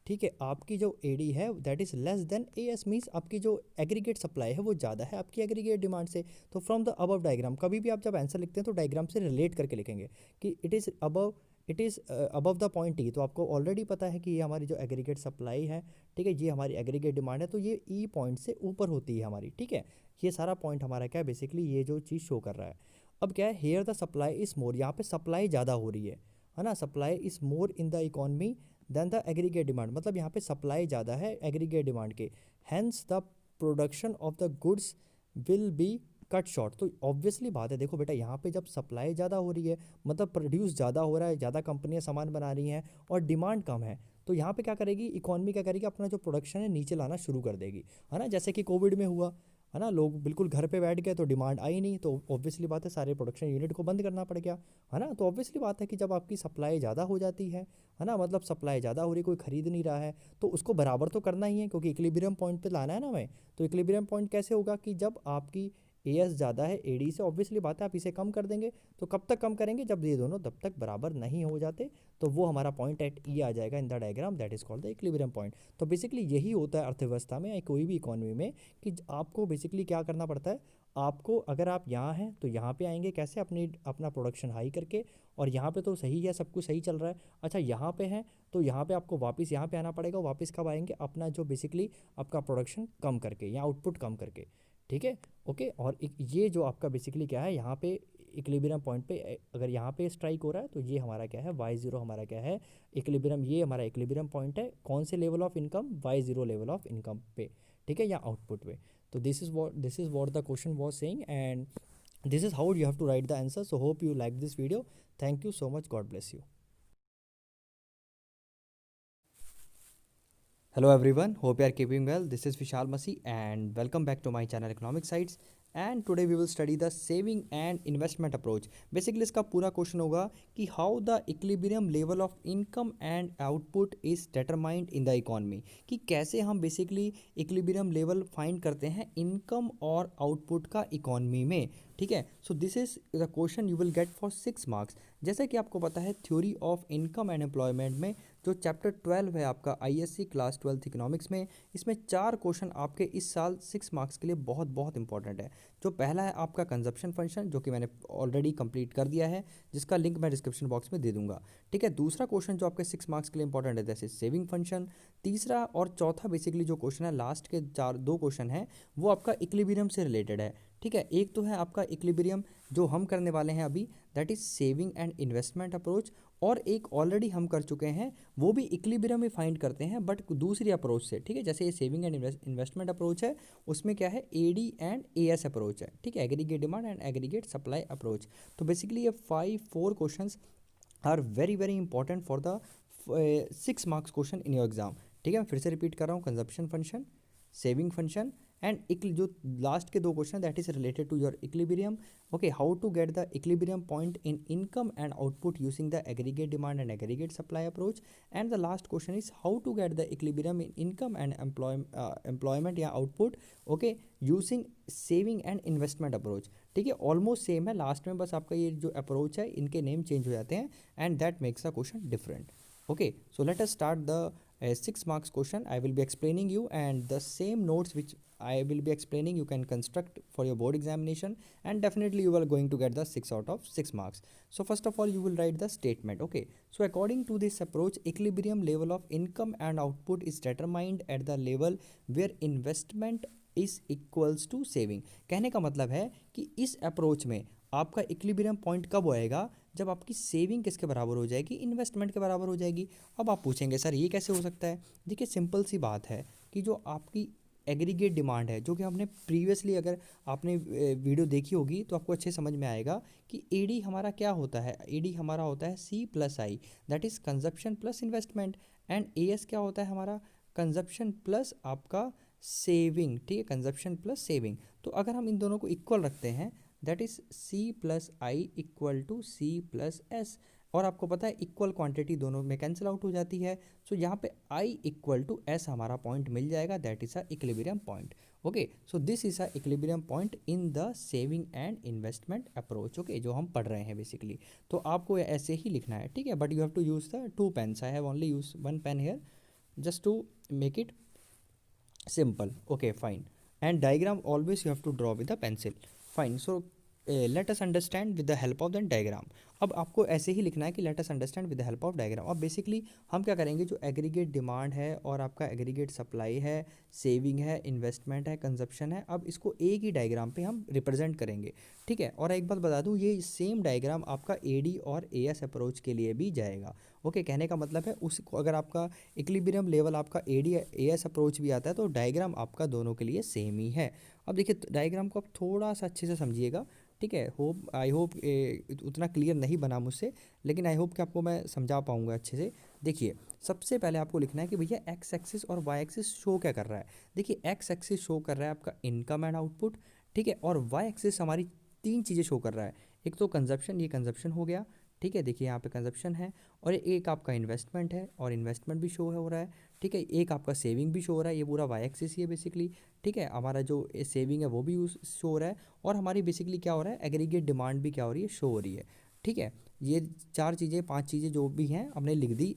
ठीक है, आपकी जो AD है that is less than AS, means आपकी जो एग्रीगेट सप्लाई है वो ज़्यादा है आपकी एग्रीगेट डिमांड से। तो फ्रॉम द अबव डायग्राम, कभी भी आप जब आंसर लिखते हैं तो डायग्राम से रिलेट करके लिखेंगे कि it is above the point E। तो आपको ऑलरेडी पता है कि ये हमारी जो एग्रीगेट सप्लाई है, ठीक है, ये हमारी एग्रीगेट डिमांड है, तो ये E पॉइंट से ऊपर होती है हमारी, ठीक है। ये सारा पॉइंट हमारा क्या है, बेसिकली ये जो चीज़ शो कर रहा है। अब क्या है, here the supply is more, यहाँ पे सप्लाई ज़्यादा हो रही है ना, supply is more in the economy than the aggregate demand, मतलब यहाँ पे सप्लाई ज़्यादा है एग्रीगेट डिमांड के, hence the production of the goods will be cut short. तो ऑब्वियसली बात है, देखो बेटा यहाँ पे जब सप्लाई ज़्यादा हो रही है, मतलब प्रोड्यूस ज़्यादा हो रहा है, ज़्यादा कंपनियां सामान बना रही हैं और डिमांड कम है, तो यहाँ पे क्या करेगी इकॉनमी, क्या करेगी, अपना जो प्रोडक्शन है नीचे लाना शुरू कर देगी, है ना। जैसे कि कोविड में हुआ, है ना, लोग बिल्कुल घर पे बैठ गए तो डिमांड आई नहीं, तो ऑब्वियसली बात है सारे प्रोडक्शन यूनिट को बंद करना पड़ गया, है ना। तो ऑब्वियसली बात है कि जब आपकी सप्लाई ज़्यादा हो जाती है ना, मतलब सप्लाई ज़्यादा हो रही, कोई खरीद नहीं रहा है, तो उसको बराबर तो करना ही है, क्योंकि इक्विलिब्रियम पॉइंट पे लाना है ना हमें। तो इक्विलिब्रियम पॉइंट कैसे होगा, कि जब आपकी AS ज़्यादा है AD से, ऑब्वियसली बात है आप इसे कम कर देंगे। तो कब तक कम करेंगे, जब ये दोनों तब तक बराबर नहीं हो जाते, तो वो हमारा पॉइंट एट E आ जाएगा in the diagram, that is called the equilibrium point. तो बेसिकली यही होता है अर्थव्यवस्था में या कोई भी इकोनॉमी में, कि आपको बेसिकली क्या करना पड़ता है, आपको अगर आप यहाँ हैं तो यहाँ पे आएंगे कैसे, अपना प्रोडक्शन हाई करके, और यहाँ पे तो सही है, सब कुछ सही चल रहा है। अच्छा, यहाँ पे है तो यहाँ पे आपको वापस यहाँ पे आना पड़ेगा, वापस कब आएंगे, अपना जो बेसिकली आपका प्रोडक्शन कम करके या आउटपुट कम करके, ठीक है, ओके। और ये जो आपका बेसिकली क्या है, यहाँ पे इक्विलिब्रियम पॉइंट पे अगर यहाँ पे स्ट्राइक हो रहा है तो ये हमारा क्या है, y0 हमारा क्या है, इक्विलिब्रियम, ये हमारा इक्विलिब्रियम पॉइंट है, कौन से level of income, y0 level of income पे, ठीक है, या आउटपुट पे। तो this is what the question was saying, and this is how you have to write the answer. So hope you like this video. Thank you so much, God bless you. Hello everyone, hope you are keeping well. This is Vishal Masi and welcome back to my channel Economic Sites. And today we will study the saving and investment approach. Basically इसका पूरा क्वेश्चन होगा कि how the equilibrium level of income and output is determined in the economy, कि कैसे हम basically equilibrium level find करते हैं इनकम और आउटपुट का इकॉनमी में, ठीक है। So this is the question you will get for 6 marks. जैसे कि आपको पता है theory of income and employment में जो चैप्टर 12 है आपका ISC क्लास 12 इकोनॉमिक्स में, इसमें 4 क्वेश्चन आपके इस साल 6 मार्क्स के लिए बहुत बहुत इंपॉर्टेंट है। जो पहला है आपका कंजप्शन फंक्शन, जो कि मैंने ऑलरेडी कंप्लीट कर दिया है, जिसका लिंक मैं डिस्क्रिप्शन बॉक्स में दे दूंगा, ठीक है। दूसरा क्वेश्चन जो आपके 6 मार्क्स के लिए इंपॉर्टेंट है, जैसे सेविंग फंक्शन। तीसरा और चौथा बेसिकली जो क्वेश्चन है, लास्ट के 2 क्वेश्चन हैं वो आपका इक्विलिब्रियम से रिलेटेड है, ठीक है। एक तो है आपका इक्विलिब्रियम जो हम करने वाले हैं अभी, that is saving and investment approach, और एक ऑलरेडी हम कर चुके हैं वो भी इक्विलिब्रियम में फाइंड करते हैं बट दूसरी अप्रोच से, ठीक है। जैसे ये सेविंग एंड इन्वेस्टमेंट अप्रोच है, उसमें क्या है AD एंड AS अप्रोच है, ठीक है, aggregate demand and aggregate supply approach. तो बेसिकली ये 4 questions are very very important for the 6 marks question in your exam, ठीक है, मैं फिर से रिपीट कर रहा हूँ, consumption function, saving function and जो लास्ट के दो question that is related to your equilibrium. Okay, how to get the equilibrium point in income and output using the aggregate demand and aggregate supply approach. And the last question is how to get the equilibrium in income and employment या output, okay, using saving and investment approach. ठीक है, ऑलमोस्ट सेम है, लास्ट में बस आपका ये जो अप्रोच है इनके नेम चेंज हो जाते हैं and that makes the question different. Okay, so let us start the 6 marks question. I will be explaining you, and the same notes which I will be explaining you can construct for your board examination, and definitely you are going to get the 6 out of 6 marks. So first of all you will write the statement. Okay, so according to this approach, equilibrium level of income and output is determined at the level where investment is equals to saving. कहने का मतलब है कि इस अप्रोच में आपका इक्विलिब्रियम पॉइंट कब आएगा, जब आपकी सेविंग किसके बराबर हो जाएगी, इन्वेस्टमेंट के बराबर हो जाएगी. अब आप पूछेंगे सर ये कैसे हो सकता है. देखिए सिंपल सी बात है कि जो आपकी एग्रीगेट डिमांड है, जो कि हमने प्रीवियसली, अगर आपने वीडियो देखी होगी तो आपको अच्छे समझ में आएगा कि एडी हमारा क्या होता है. एडी हमारा होता है C plus I, that is consumption plus investment. And A S क्या होता है हमारा, कंजप्शन प्लस आपका सेविंग. ठीक है, कंजप्शन प्लस सेविंग. तो अगर हम इन दोनों को इक्वल रखते हैं, that is C plus I equal to C plus S. और आपको पता है इक्वल क्वांटिटी दोनों में कैंसिल आउट हो जाती है. सो यहाँ पे आई इक्वल टू एस हमारा पॉइंट मिल जाएगा, that is a equilibrium point. Okay, so this is a equilibrium point in the saving and investment approach. Okay, जो हम पढ़ रहे हैं बेसिकली, तो आपको ऐसे ही लिखना है. ठीक है, but you have to use the 2 pens. I have only use 1 pen here just to make it simple. Okay, fine. And diagram always you have to draw with the pencil. Fine. So let us understand with the help of the diagram. अब आपको ऐसे ही लिखना है कि let us understand with the help of diagram. अब बेसिकली हम क्या करेंगे, जो एग्रीगेट डिमांड है और आपका एग्रीगेट सप्लाई है, सेविंग है, इन्वेस्टमेंट है, कंजप्शन है, अब इसको एक ही डायग्राम पे हम रिप्रेजेंट करेंगे. ठीक है, और एक बात बता दूं, ये सेम डायग्राम आपका एडी और एएस अप्रोच के लिए भी जाएगा. ओके, कहने का मतलब है उसको, अगर आपका इक्विलिब्रियम लेवल आपका एडी एएस अप्रोच भी आता है तो डायग्राम आपका दोनों के लिए सेम ही है. अब देखिए डायग्राम को आप थोड़ा सा अच्छे से समझिएगा. ठीक है, आई होप उतना क्लियर नहीं बना मुझसे, लेकिन आई होप कि आपको मैं समझा पाऊंगा अच्छे से. देखिए सबसे पहले आपको लिखना है कि भैया एक्स एक्सिस और वाई एक्सिस शो क्या कर रहा है. देखिए एक्स एक्सिस शो कर रहा है आपका इनकम एंड आउटपुट. ठीक है, और वाई एक्सिस हमारी 3 चीज़ें शो कर रहा है. एक तो कंजप्शन, ये कंजप्शन हो गया. ठीक है, देखिए यहाँ पे कंजप्शन है, और एक आपका इन्वेस्टमेंट है और इन्वेस्टमेंट भी शो हो रहा है. ठीक है, एक आपका सेविंग भी शो हो रहा है, ये पूरा वाई एक्सिस ही है बेसिकली. ठीक है, हमारा जो सेविंग है वो भी शो हो रहा है, और हमारी बेसिकली क्या हो रहा है, एग्रीगेट डिमांड भी क्या हो रही है, शो हो रही है. ठीक है, ये 4 चीज़ें 5 चीज़ें जो भी हैं हमने लिख दी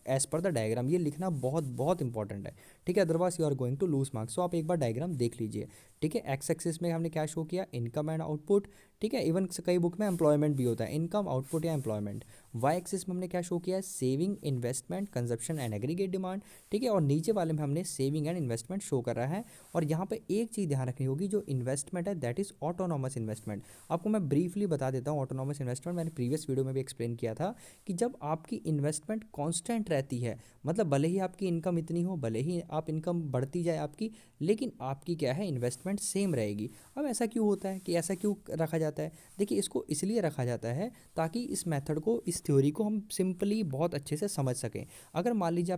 एज पर द डायग्राम. ये लिखना बहुत बहुत इंपॉर्टेंट है. ठीक है, otherwise you are going to lose marks. सो आप एक बार डायग्राम देख लीजिए. ठीक है, एक्स एक्सिस में हमने क्या शो किया, इनकम एंड आउटपुट. ठीक है, इवन कई बुक में एम्प्लॉयमेंट भी होता है, इनकम आउटपुट या एम्प्लॉयमेंट. वाई एक्सिस में हमने क्या शो किया है, saving, investment, consumption and aggregate demand. ठीक है, और नीचे वाले में हमने सेविंग एंड इन्वेस्टमेंट शो कर रहा है. और यहाँ पे एक चीज़ ध्यान रखनी होगी, जो इन्वेस्टमेंट है दैट इज़ ऑटोनॉमस इन्वेस्टमेंट. आपको मैं ब्रीफली बता देता हूँ ऑटोनॉमस इन्वेस्टमेंट. मैंने प्रीवियस वीडियो में भी एक्सप्लेन किया था कि जब आपकी इन्वेस्टमेंट कांस्टेंट रहती है, मतलब भले ही आपकी इनकम इतनी हो, भले ही आप इनकम बढ़ती जाए आपकी, लेकिन आपकी क्या है, इन्वेस्टमेंट सेम रहेगी. अब ऐसा क्यों होता है, कि ऐसा क्यों रखा जाता है. देखिए इसको इसलिए रखा जाता है ताकि इस मेथड को, इस थ्योरी को हम सिंपली बहुत अच्छे से समझ सकें. अगर मान लीजिए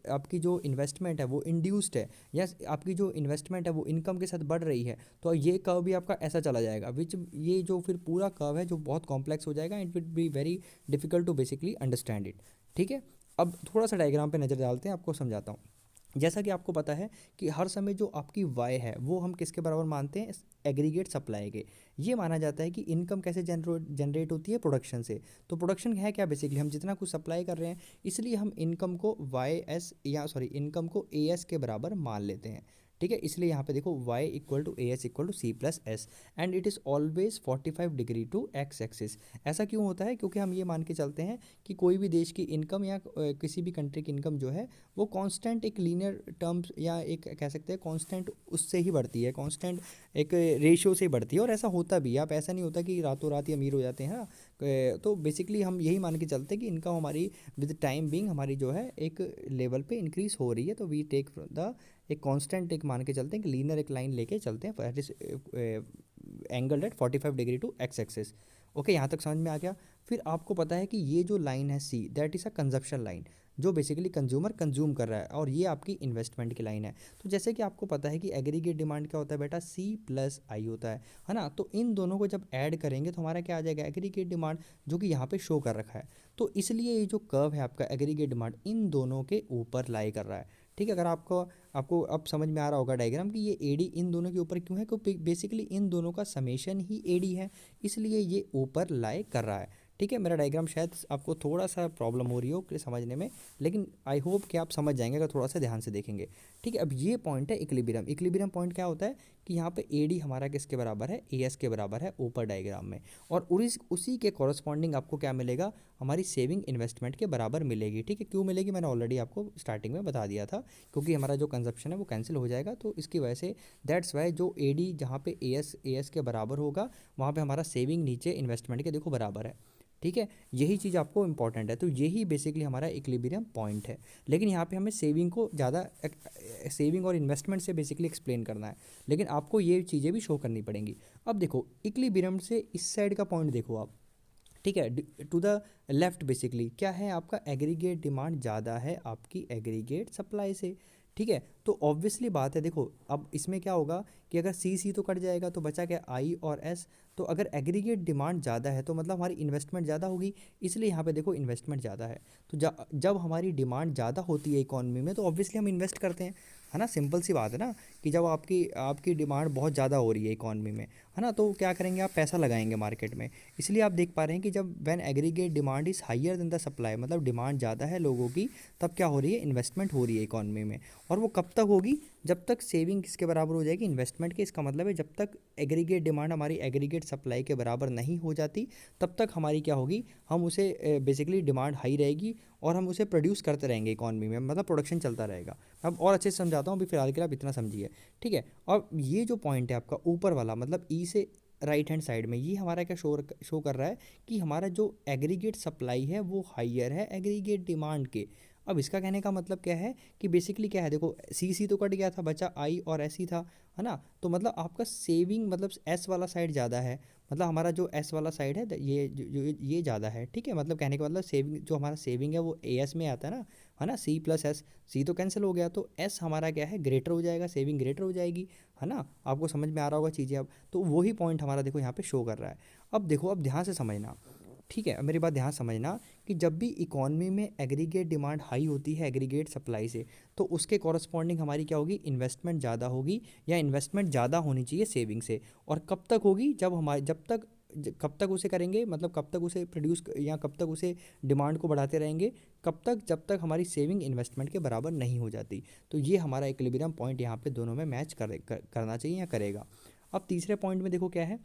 आपकी जो इन्वेस्टमेंट है वो इंड्यूस्ड है, या आपकी जो इन्वेस्टमेंट है वो इनकम के साथ बढ़ रही है, तो ये कर्व भी आपका ऐसा चला जाएगा, विच ये जो फिर पूरा कर्व है जो बहुत कॉम्प्लेक्स हो जाएगा. It will be very difficult to basically understand it. ठीक है, अब थोड़ा सा डायग्राम पे नज़र डालते हैं, आपको समझाता हूँ. जैसा कि आपको पता है कि हर समय जो आपकी वाई है वो हम किसके बराबर मानते हैं, एग्रीगेट सप्लाई के. ये माना जाता है कि इनकम कैसे जनरेट होती है, प्रोडक्शन से. तो प्रोडक्शन है क्या, बेसिकली हम जितना कुछ सप्लाई कर रहे हैं, इसलिए हम इनकम को वाई एस या इनकम को ए एस के बराबर मान लेते हैं. ठीक है, इसलिए यहाँ पे देखो y equal to A S equal to C plus S, and it is always 45 degree to X axis. ऐसा क्यों होता है, क्योंकि हम ये मान के चलते हैं कि कोई भी देश की इनकम या किसी भी कंट्री की इनकम जो है वो कांस्टेंट एक लीनियर टर्म्स, या एक कह सकते हैं कांस्टेंट उससे ही बढ़ती है, कांस्टेंट एक रेशियो से ही बढ़ती है. और ऐसा होता भी है, आप ऐसा नहीं होता कि रातों रात ही अमीर हो जाते हैं. तो बेसिकली हम यही मान के चलते हैं कि इनकम हमारी विद टाइम बिंग हमारी जो है एक लेवल पे इंक्रीज हो रही है. तो वी टेक द एक कांस्टेंट एक मान के चलते हैं कि लीनियर एक लाइन लेके चलते हैं, angle at 45 degree to X axis. Okay, यहाँ तक समझ में आ गया. फिर आपको पता है कि ये जो लाइन है C, that is a consumption line. जो बेसिकली कंज्यूमर कंज्यूम कर रहा है, और ये आपकी इन्वेस्टमेंट की लाइन है। तो जैसे कि आपको पता है कि एग्रीगेट डिमांड क्या होता है बेटा, सी प्लस आई होता है ना। तो इन दोनों को जब ऐड करेंगे तो हमारा क्या आ जाएगा, एग्रीगेट डिमांड, जो कि यहाँ पे शो कर रखा है। तो इसलिए ये जो कर्व है आपका एग्रीगेट डिमांड इन दोनों के ऊपर लाई कर रहा है। ठीक है, अगर आपको आपको अब समझ में आ रहा होगा डायग्राम कि ये एडी इन दोनों के ऊपर क्यों है, क्योंकि बेसिकली इन दोनों का समेशन ही एडी है, इसलिए ये ऊपर लाई कर रहा है। ठीक है, मेरा डायग्राम शायद आपको थोड़ा सा प्रॉब्लम हो रही हो कि समझने में, लेकिन आई होप कि आप समझ जाएंगे अगर थोड़ा सा ध्यान से देखेंगे। ठीक है, अब ये पॉइंट है इक्विलिब्रियम। इक्विलिब्रियम पॉइंट क्या होता है कि यहाँ पे एडी हमारा किसके बराबर है, एएस के बराबर है ऊपर डायग्राम में, और उसी के कॉरस्पॉन्डिंग आपको क्या मिलेगा, हमारी सेविंग इन्वेस्टमेंट के बराबर मिलेगी। ठीक है, क्यों मिलेगी मैंने ऑलरेडी आपको स्टार्टिंग में बता दिया था, क्योंकि हमारा जो कंजप्शन है वो कैंसिल हो जाएगा, तो इसकी वजह से दैट्स वाई जो एडी जहाँ पे एएस के बराबर होगा वहाँ पे हमारा सेविंग नीचे इन्वेस्टमेंट के देखो बराबर है। ठीक है, यही चीज़ आपको इंपॉर्टेंट है, तो यही बेसिकली हमारा इक्विलिब्रियम पॉइंट है। लेकिन यहाँ पे हमें सेविंग को ज़्यादा सेविंग और इन्वेस्टमेंट से बेसिकली एक्सप्लेन करना है, लेकिन आपको ये चीज़ें भी शो करनी पड़ेंगी। अब देखो इक्विलिब्रियम से इस साइड का पॉइंट देखो आप। ठीक है, टू द लेफ्ट बेसिकली क्या है आपका, एग्रीगेट डिमांड ज़्यादा है आपकी एग्रीगेट सप्लाई से। ठीक है, तो ऑब्वियसली बात है, देखो अब इसमें क्या होगा कि अगर सी तो कट जाएगा तो बचा क्या, आई और एस। तो अगर एग्रीगेट डिमांड ज़्यादा है तो मतलब हमारी इन्वेस्टमेंट ज़्यादा होगी, इसलिए यहाँ पे देखो इन्वेस्टमेंट ज़्यादा है। तो जब हमारी डिमांड ज़्यादा होती है इकॉनमी में तो ऑब्वियसली हम इन्वेस्ट करते हैं, है ना। सिंपल सी बात है ना, कि जब आपकी आपकी डिमांड बहुत ज़्यादा हो रही है इकॉनमी में, है ना, तो क्या करेंगे, आप पैसा लगाएंगे मार्केट में। इसलिए आप देख पा रहे हैं कि जब when aggregate demand is higher than the supply, मतलब डिमांड ज़्यादा है लोगों की, तब क्या हो रही है, इन्वेस्टमेंट हो रही है इकॉनमी में। और वो कब तक होगी, जब तक सेविंग किसके बराबर हो जाएगी, इन्वेस्टमेंट के। इसका मतलब है जब तक एग्रीगेट डिमांड हमारी एग्रीगेट सप्लाई के बराबर नहीं हो जाती, तब तक हमारी क्या होगी, हम उसे बेसिकली डिमांड हाई रहेगी और हम उसे प्रोड्यूस करते रहेंगे इकॉनमी में, मतलब प्रोडक्शन चलता रहेगा। अब और अच्छे से समझाता हूँ, अभी फिलहाल के लिए आप इतना समझिए। ठीक है, और ये जो पॉइंट है आपका ऊपर वाला, मतलब ई से राइट हैंड साइड में, ये हमारा क्या शो कर रहा है कि हमारा जो एग्रीगेट सप्लाई है वो हाइयर है एग्रीगेट डिमांड के। अब इसका कहने का मतलब क्या है कि बेसिकली क्या है, देखो सी तो कट गया था, बचा आई और एस ही था, है ना। तो मतलब आपका सेविंग मतलब एस वाला साइड ज़्यादा है, मतलब हमारा जो एस वाला साइड है ये ज़्यादा है। ठीक है, मतलब कहने का मतलब सेविंग, जो हमारा सेविंग है वो ए एस में आता है ना, सी प्लस एस। सी तो कैंसिल हो गया तो एस हमारा क्या है, ग्रेटर हो जाएगा, सेविंग ग्रेटर हो जाएगी, है ना। आपको समझ में आ रहा होगा चीज़ें अब, तो वही पॉइंट हमारा देखो यहाँ पे शो कर रहा है। अब देखो, अब ध्यान से समझना, ठीक है, अब मेरी बात ध्यान समझना, कि जब भी इकॉनमी में एग्रीगेट डिमांड हाई होती है एग्रीगेट सप्लाई से, तो उसके कॉरस्पॉन्डिंग हमारी क्या होगी, इन्वेस्टमेंट ज़्यादा होगी, या इन्वेस्टमेंट ज़्यादा होनी चाहिए सेविंग से। और कब तक होगी, जब हमारे कब तक उसे करेंगे, मतलब कब तक उसे प्रोड्यूस या कब तक उसे डिमांड को बढ़ाते रहेंगे, कब तक, जब तक हमारी सेविंग इन्वेस्टमेंट के बराबर नहीं हो जाती। तो ये हमारा इक्विलिब्रियम पॉइंट यहाँ पे दोनों में मैच करना चाहिए या करेगा। अब तीसरे पॉइंट में देखो क्या है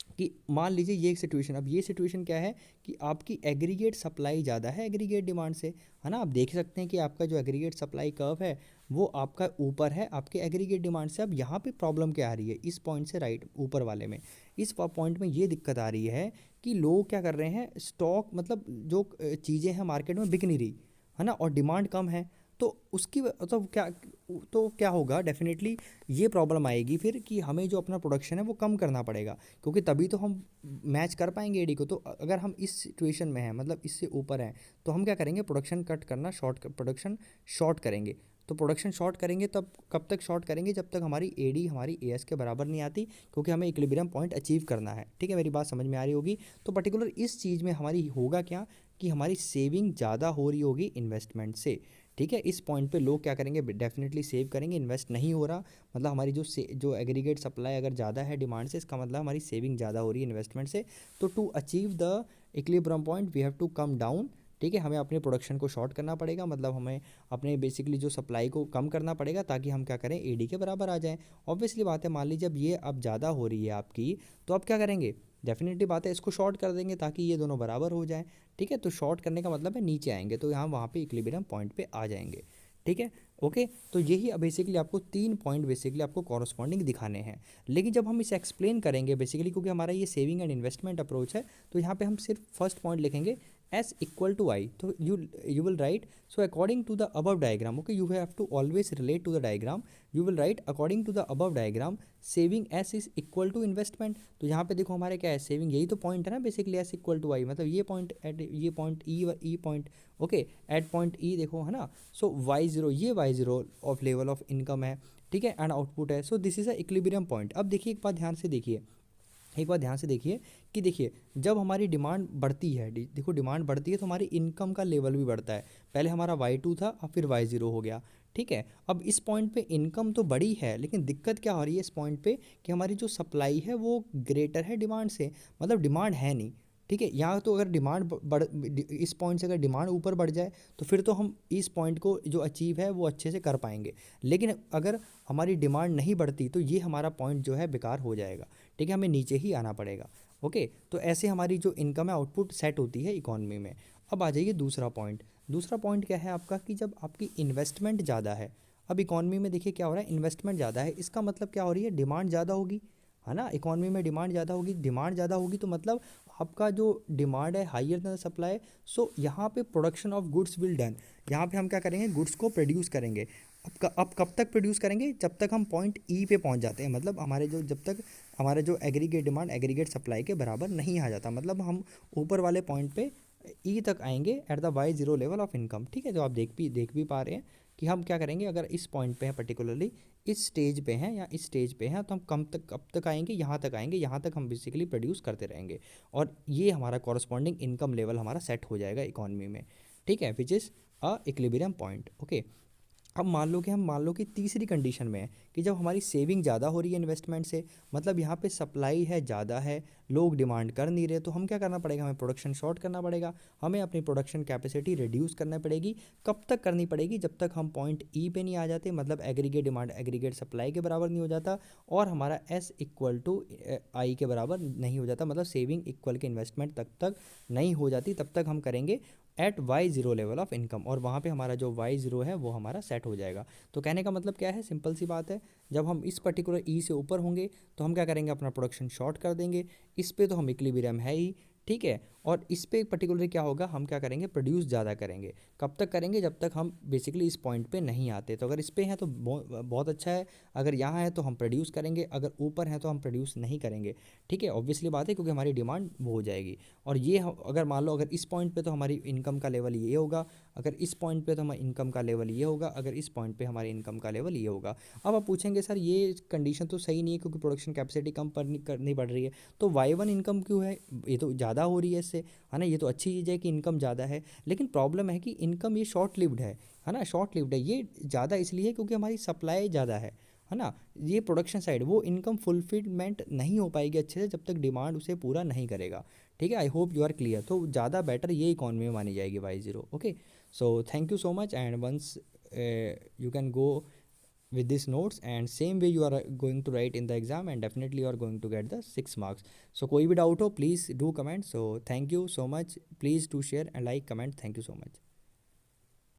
कि मान लीजिए ये एक सिचुएशन, अब ये सिचुएशन क्या है कि आपकी एग्रीगेट सप्लाई ज़्यादा है एग्रीगेट डिमांड से, है ना। आप देख सकते हैं कि आपका जो एग्रीगेट सप्लाई कर्व है वो आपका ऊपर है आपके एग्रीगेट डिमांड से। अब यहाँ पे प्रॉब्लम क्या आ रही है, इस पॉइंट से राइट ऊपर वाले में, इस पॉइंट में ये दिक्कत आ रही है कि लोग क्या कर रहे हैं, स्टॉक मतलब जो चीज़ें हैं मार्केट में बिक नहीं रही, है ना, और डिमांड कम है। तो उसकी तो क्या होगा, डेफिनेटली ये प्रॉब्लम आएगी फिर कि हमें जो अपना प्रोडक्शन है वो कम करना पड़ेगा, क्योंकि तभी तो हम मैच कर पाएंगे एडी को। तो अगर हम इस सिचुएशन में हैं, मतलब इससे ऊपर हैं, तो हम क्या करेंगे, प्रोडक्शन कट करना, प्रोडक्शन शॉर्ट करेंगे। तो प्रोडक्शन शॉर्ट करेंगे तब, कब तक शॉर्ट करेंगे, जब तक हमारी एडी हमारी एएस के बराबर नहीं आती, क्योंकि हमें इक्विलिब्रियम पॉइंट अचीव करना है। ठीक है, मेरी बात समझ में आ रही होगी। तो पर्टिकुलर इस चीज़ में हमारी होगा क्या कि हमारी सेविंग ज़्यादा हो रही होगी इन्वेस्टमेंट से। ठीक है, इस पॉइंट पे लोग क्या करेंगे, डेफिनेटली सेव करेंगे, इन्वेस्ट नहीं हो रहा, मतलब हमारी जो एग्रीगेट सप्लाई अगर ज़्यादा है डिमांड से, इसका मतलब हमारी सेविंग ज़्यादा हो रही है इन्वेस्टमेंट से। तो to achieve the equilibrium point we have to come down. ठीक है, हमें अपने प्रोडक्शन को शॉर्ट करना पड़ेगा, मतलब हमें अपने बेसिकली जो सप्लाई को कम करना पड़ेगा, ताकि हम क्या करें, एडी के बराबर आ जाएं। ऑब्वियसली बात है, मान लीजिए जब ये अब ज़्यादा हो रही है आपकी, तो आप क्या करेंगे, डेफिनेटली बात है, इसको शॉर्ट कर देंगे ताकि ये दोनों बराबर हो जाएं। ठीक है, तो शॉर्ट करने का मतलब है नीचे आएंगे, तो यहाँ वहाँ पे इक्विलिब्रियम पॉइंट पे आ जाएंगे। ठीक है, ओके। तो यही बेसिकली आपको 3 पॉइंट बेसिकली आपको कॉरस्पॉन्डिंग दिखाने हैं। लेकिन जब हम इसे एक्सप्लेन करेंगे बेसिकली, क्योंकि हमारा ये सेविंग एंड इन्वेस्टमेंट अप्रोच है, तो यहाँ पे हम सिर्फ फर्स्ट पॉइंट लिखेंगे S equal to I. So you will write, so according to the above diagram, okay, you have to always relate to the diagram. You will write according to the above diagram, saving S is equal to investment. तो यहाँ पे देखो हमारे क्या है, सेविंग, यही तो पॉइंट है ना basically, S equal to I, मतलब ये पॉइंट एट ये point E point, okay, at point E देखो है ना. सो Y0, ये Y0 of level of income है, ठीक है, एंड आउटपुट है. So this is a equilibrium point. अब देखिए एक बात ध्यान से देखिए, एक बात ध्यान से देखिए कि देखिए जब हमारी डिमांड बढ़ती है, देखो डिमांड बढ़ती है तो हमारी इनकम का लेवल भी बढ़ता है. पहले हमारा Y2 था, अब फिर Y0 हो गया, ठीक है. अब इस पॉइंट पे इनकम तो बड़ी है, लेकिन दिक्कत क्या हो रही है इस पॉइंट पे कि हमारी जो सप्लाई है वो ग्रेटर है डिमांड से, मतलब डिमांड है नहीं, ठीक है. यहाँ तो अगर डिमांड बढ़, इस पॉइंट से अगर डिमांड ऊपर बढ़ जाए तो फिर तो हम इस पॉइंट को जो अचीव है वो अच्छे से कर पाएंगे. लेकिन अगर हमारी डिमांड नहीं बढ़ती तो ये हमारा पॉइंट जो है बेकार हो जाएगा, ठीक है, हमें नीचे ही आना पड़ेगा. ओके, तो ऐसे हमारी जो इनकम है आउटपुट सेट होती है इकोनॉमी में. अब आ जाइए दूसरा पॉइंट. दूसरा पॉइंट क्या है आपका कि जब आपकी इन्वेस्टमेंट ज़्यादा है, अब इकोनॉमी में देखिए क्या हो रहा है, इन्वेस्टमेंट ज़्यादा है, इसका मतलब क्या हो रही है, डिमांड ज़्यादा होगी, है ना. इकोनॉमी में डिमांड ज़्यादा होगी, डिमांड ज़्यादा होगी तो मतलब आपका जो डिमांड है हाइयर देन सप्लाई. सो यहाँ पे production of goods will done, यहाँ पे हम क्या करेंगे, गुड्स को प्रोड्यूस करेंगे. अब कब तक प्रोड्यूस करेंगे, जब तक हम पॉइंट ई पे पहुँच जाते हैं, मतलब हमारे जो जब तक हमारा जो एग्रीगेट डिमांड एग्रीगेट सप्लाई के बराबर नहीं आ जाता, मतलब हम ऊपर वाले पॉइंट पे ई तक आएंगे at the Y0 level of income, ठीक है. जो आप देख भी पा रहे हैं कि हम क्या करेंगे, अगर इस पॉइंट पे हैं पर्टिकुलरली, इस स्टेज पे हैं या इस स्टेज पे हैं, तो हम कब तक आएंगे, यहाँ तक आएंगे, यहाँ तक हम बेसिकली प्रोड्यूस करते रहेंगे और ये हमारा कॉरस्पॉन्डिंग इनकम लेवल हमारा सेट हो जाएगा इकोनॉमी में, ठीक है, which is a equilibrium point. Okay, अब मान लो कि तीसरी कंडीशन में है कि जब हमारी सेविंग ज़्यादा हो रही है इन्वेस्टमेंट से, मतलब यहाँ पे सप्लाई है ज़्यादा है, लोग डिमांड कर नहीं रहे, तो हम क्या करना पड़ेगा, हमें प्रोडक्शन शॉर्ट करना पड़ेगा, हमें अपनी प्रोडक्शन कैपेसिटी रिड्यूस करना पड़ेगी. कब तक करनी पड़ेगी, जब तक हम पॉइंट ई पे नहीं आ जाते, मतलब एग्रीगेट डिमांड एग्रीगेट सप्लाई के बराबर नहीं हो जाता और हमारा एस इक्वल टू आई के बराबर नहीं हो जाता, मतलब सेविंग इक्वल के इन्वेस्टमेंट तक नहीं हो जाती, तब तक हम करेंगे eight Y0 level of income और वहाँ पे हमारा जो Y0 है वो हमारा सेट हो जाएगा. तो कहने का मतलब क्या है, सिंपल सी बात है, जब हम इस पर्टिकुलर ई से ऊपर होंगे तो हम क्या करेंगे, अपना प्रोडक्शन शॉर्ट कर देंगे. इस पे तो हम इक्विलिब्रियम है ही, ठीक है, और इस पे पर्टिकुलर क्या होगा, हम क्या करेंगे, प्रोड्यूस ज़्यादा करेंगे. कब तक करेंगे, जब तक हम बेसिकली इस पॉइंट पे नहीं आते. तो अगर इस पे हैं तो बहुत अच्छा है, अगर यहाँ है तो हम प्रोड्यूस करेंगे, अगर ऊपर हैं तो हम प्रोड्यूस नहीं करेंगे, ठीक है, ऑब्वियसली बात है, क्योंकि हमारी डिमांड वो हो जाएगी. और ये अगर मान लो अगर इस पॉइंट पे तो हमारी इनकम का लेवल ये होगा, अगर इस पॉइंट पे तो हमारी इनकम का लेवल ये होगा, अगर इस पॉइंट पे हमारी इनकम का लेवल ये होगा. अब आप पूछेंगे सर ये कंडीशन तो सही नहीं है क्योंकि प्रोडक्शन कैपेसिटी कम करनी पड़ रही है, तो Y1 इनकम क्यों है, ये तो ज़्यादा हो रही है इससे, है ना. ये तो अच्छी चीज़ है कि इनकम ज़्यादा है, लेकिन प्रॉब्लम है कि इनकम ये शॉर्ट लिव्ड है ना, शॉर्ट लिव्ड है. ये ज़्यादा इसलिए क्योंकि हमारी सप्लाई ज़्यादा है ना. ये प्रोडक्शन साइड वो इनकम फुलफिलमेंट नहीं हो पाएगी अच्छे से जब तक डिमांड उसे पूरा नहीं करेगा, ठीक है. I hope you are clear. तो ज़्यादा बेटर ये इकॉनमी में मानी जाएगी Y0. Okay, so thank you so much and once you can go with these notes and same way you are going to write in the exam and definitely you are going to get the 6 marks. So कोई भी डाउट हो please do comment. So thank you so much, please do share and like, comment. Thank you so much.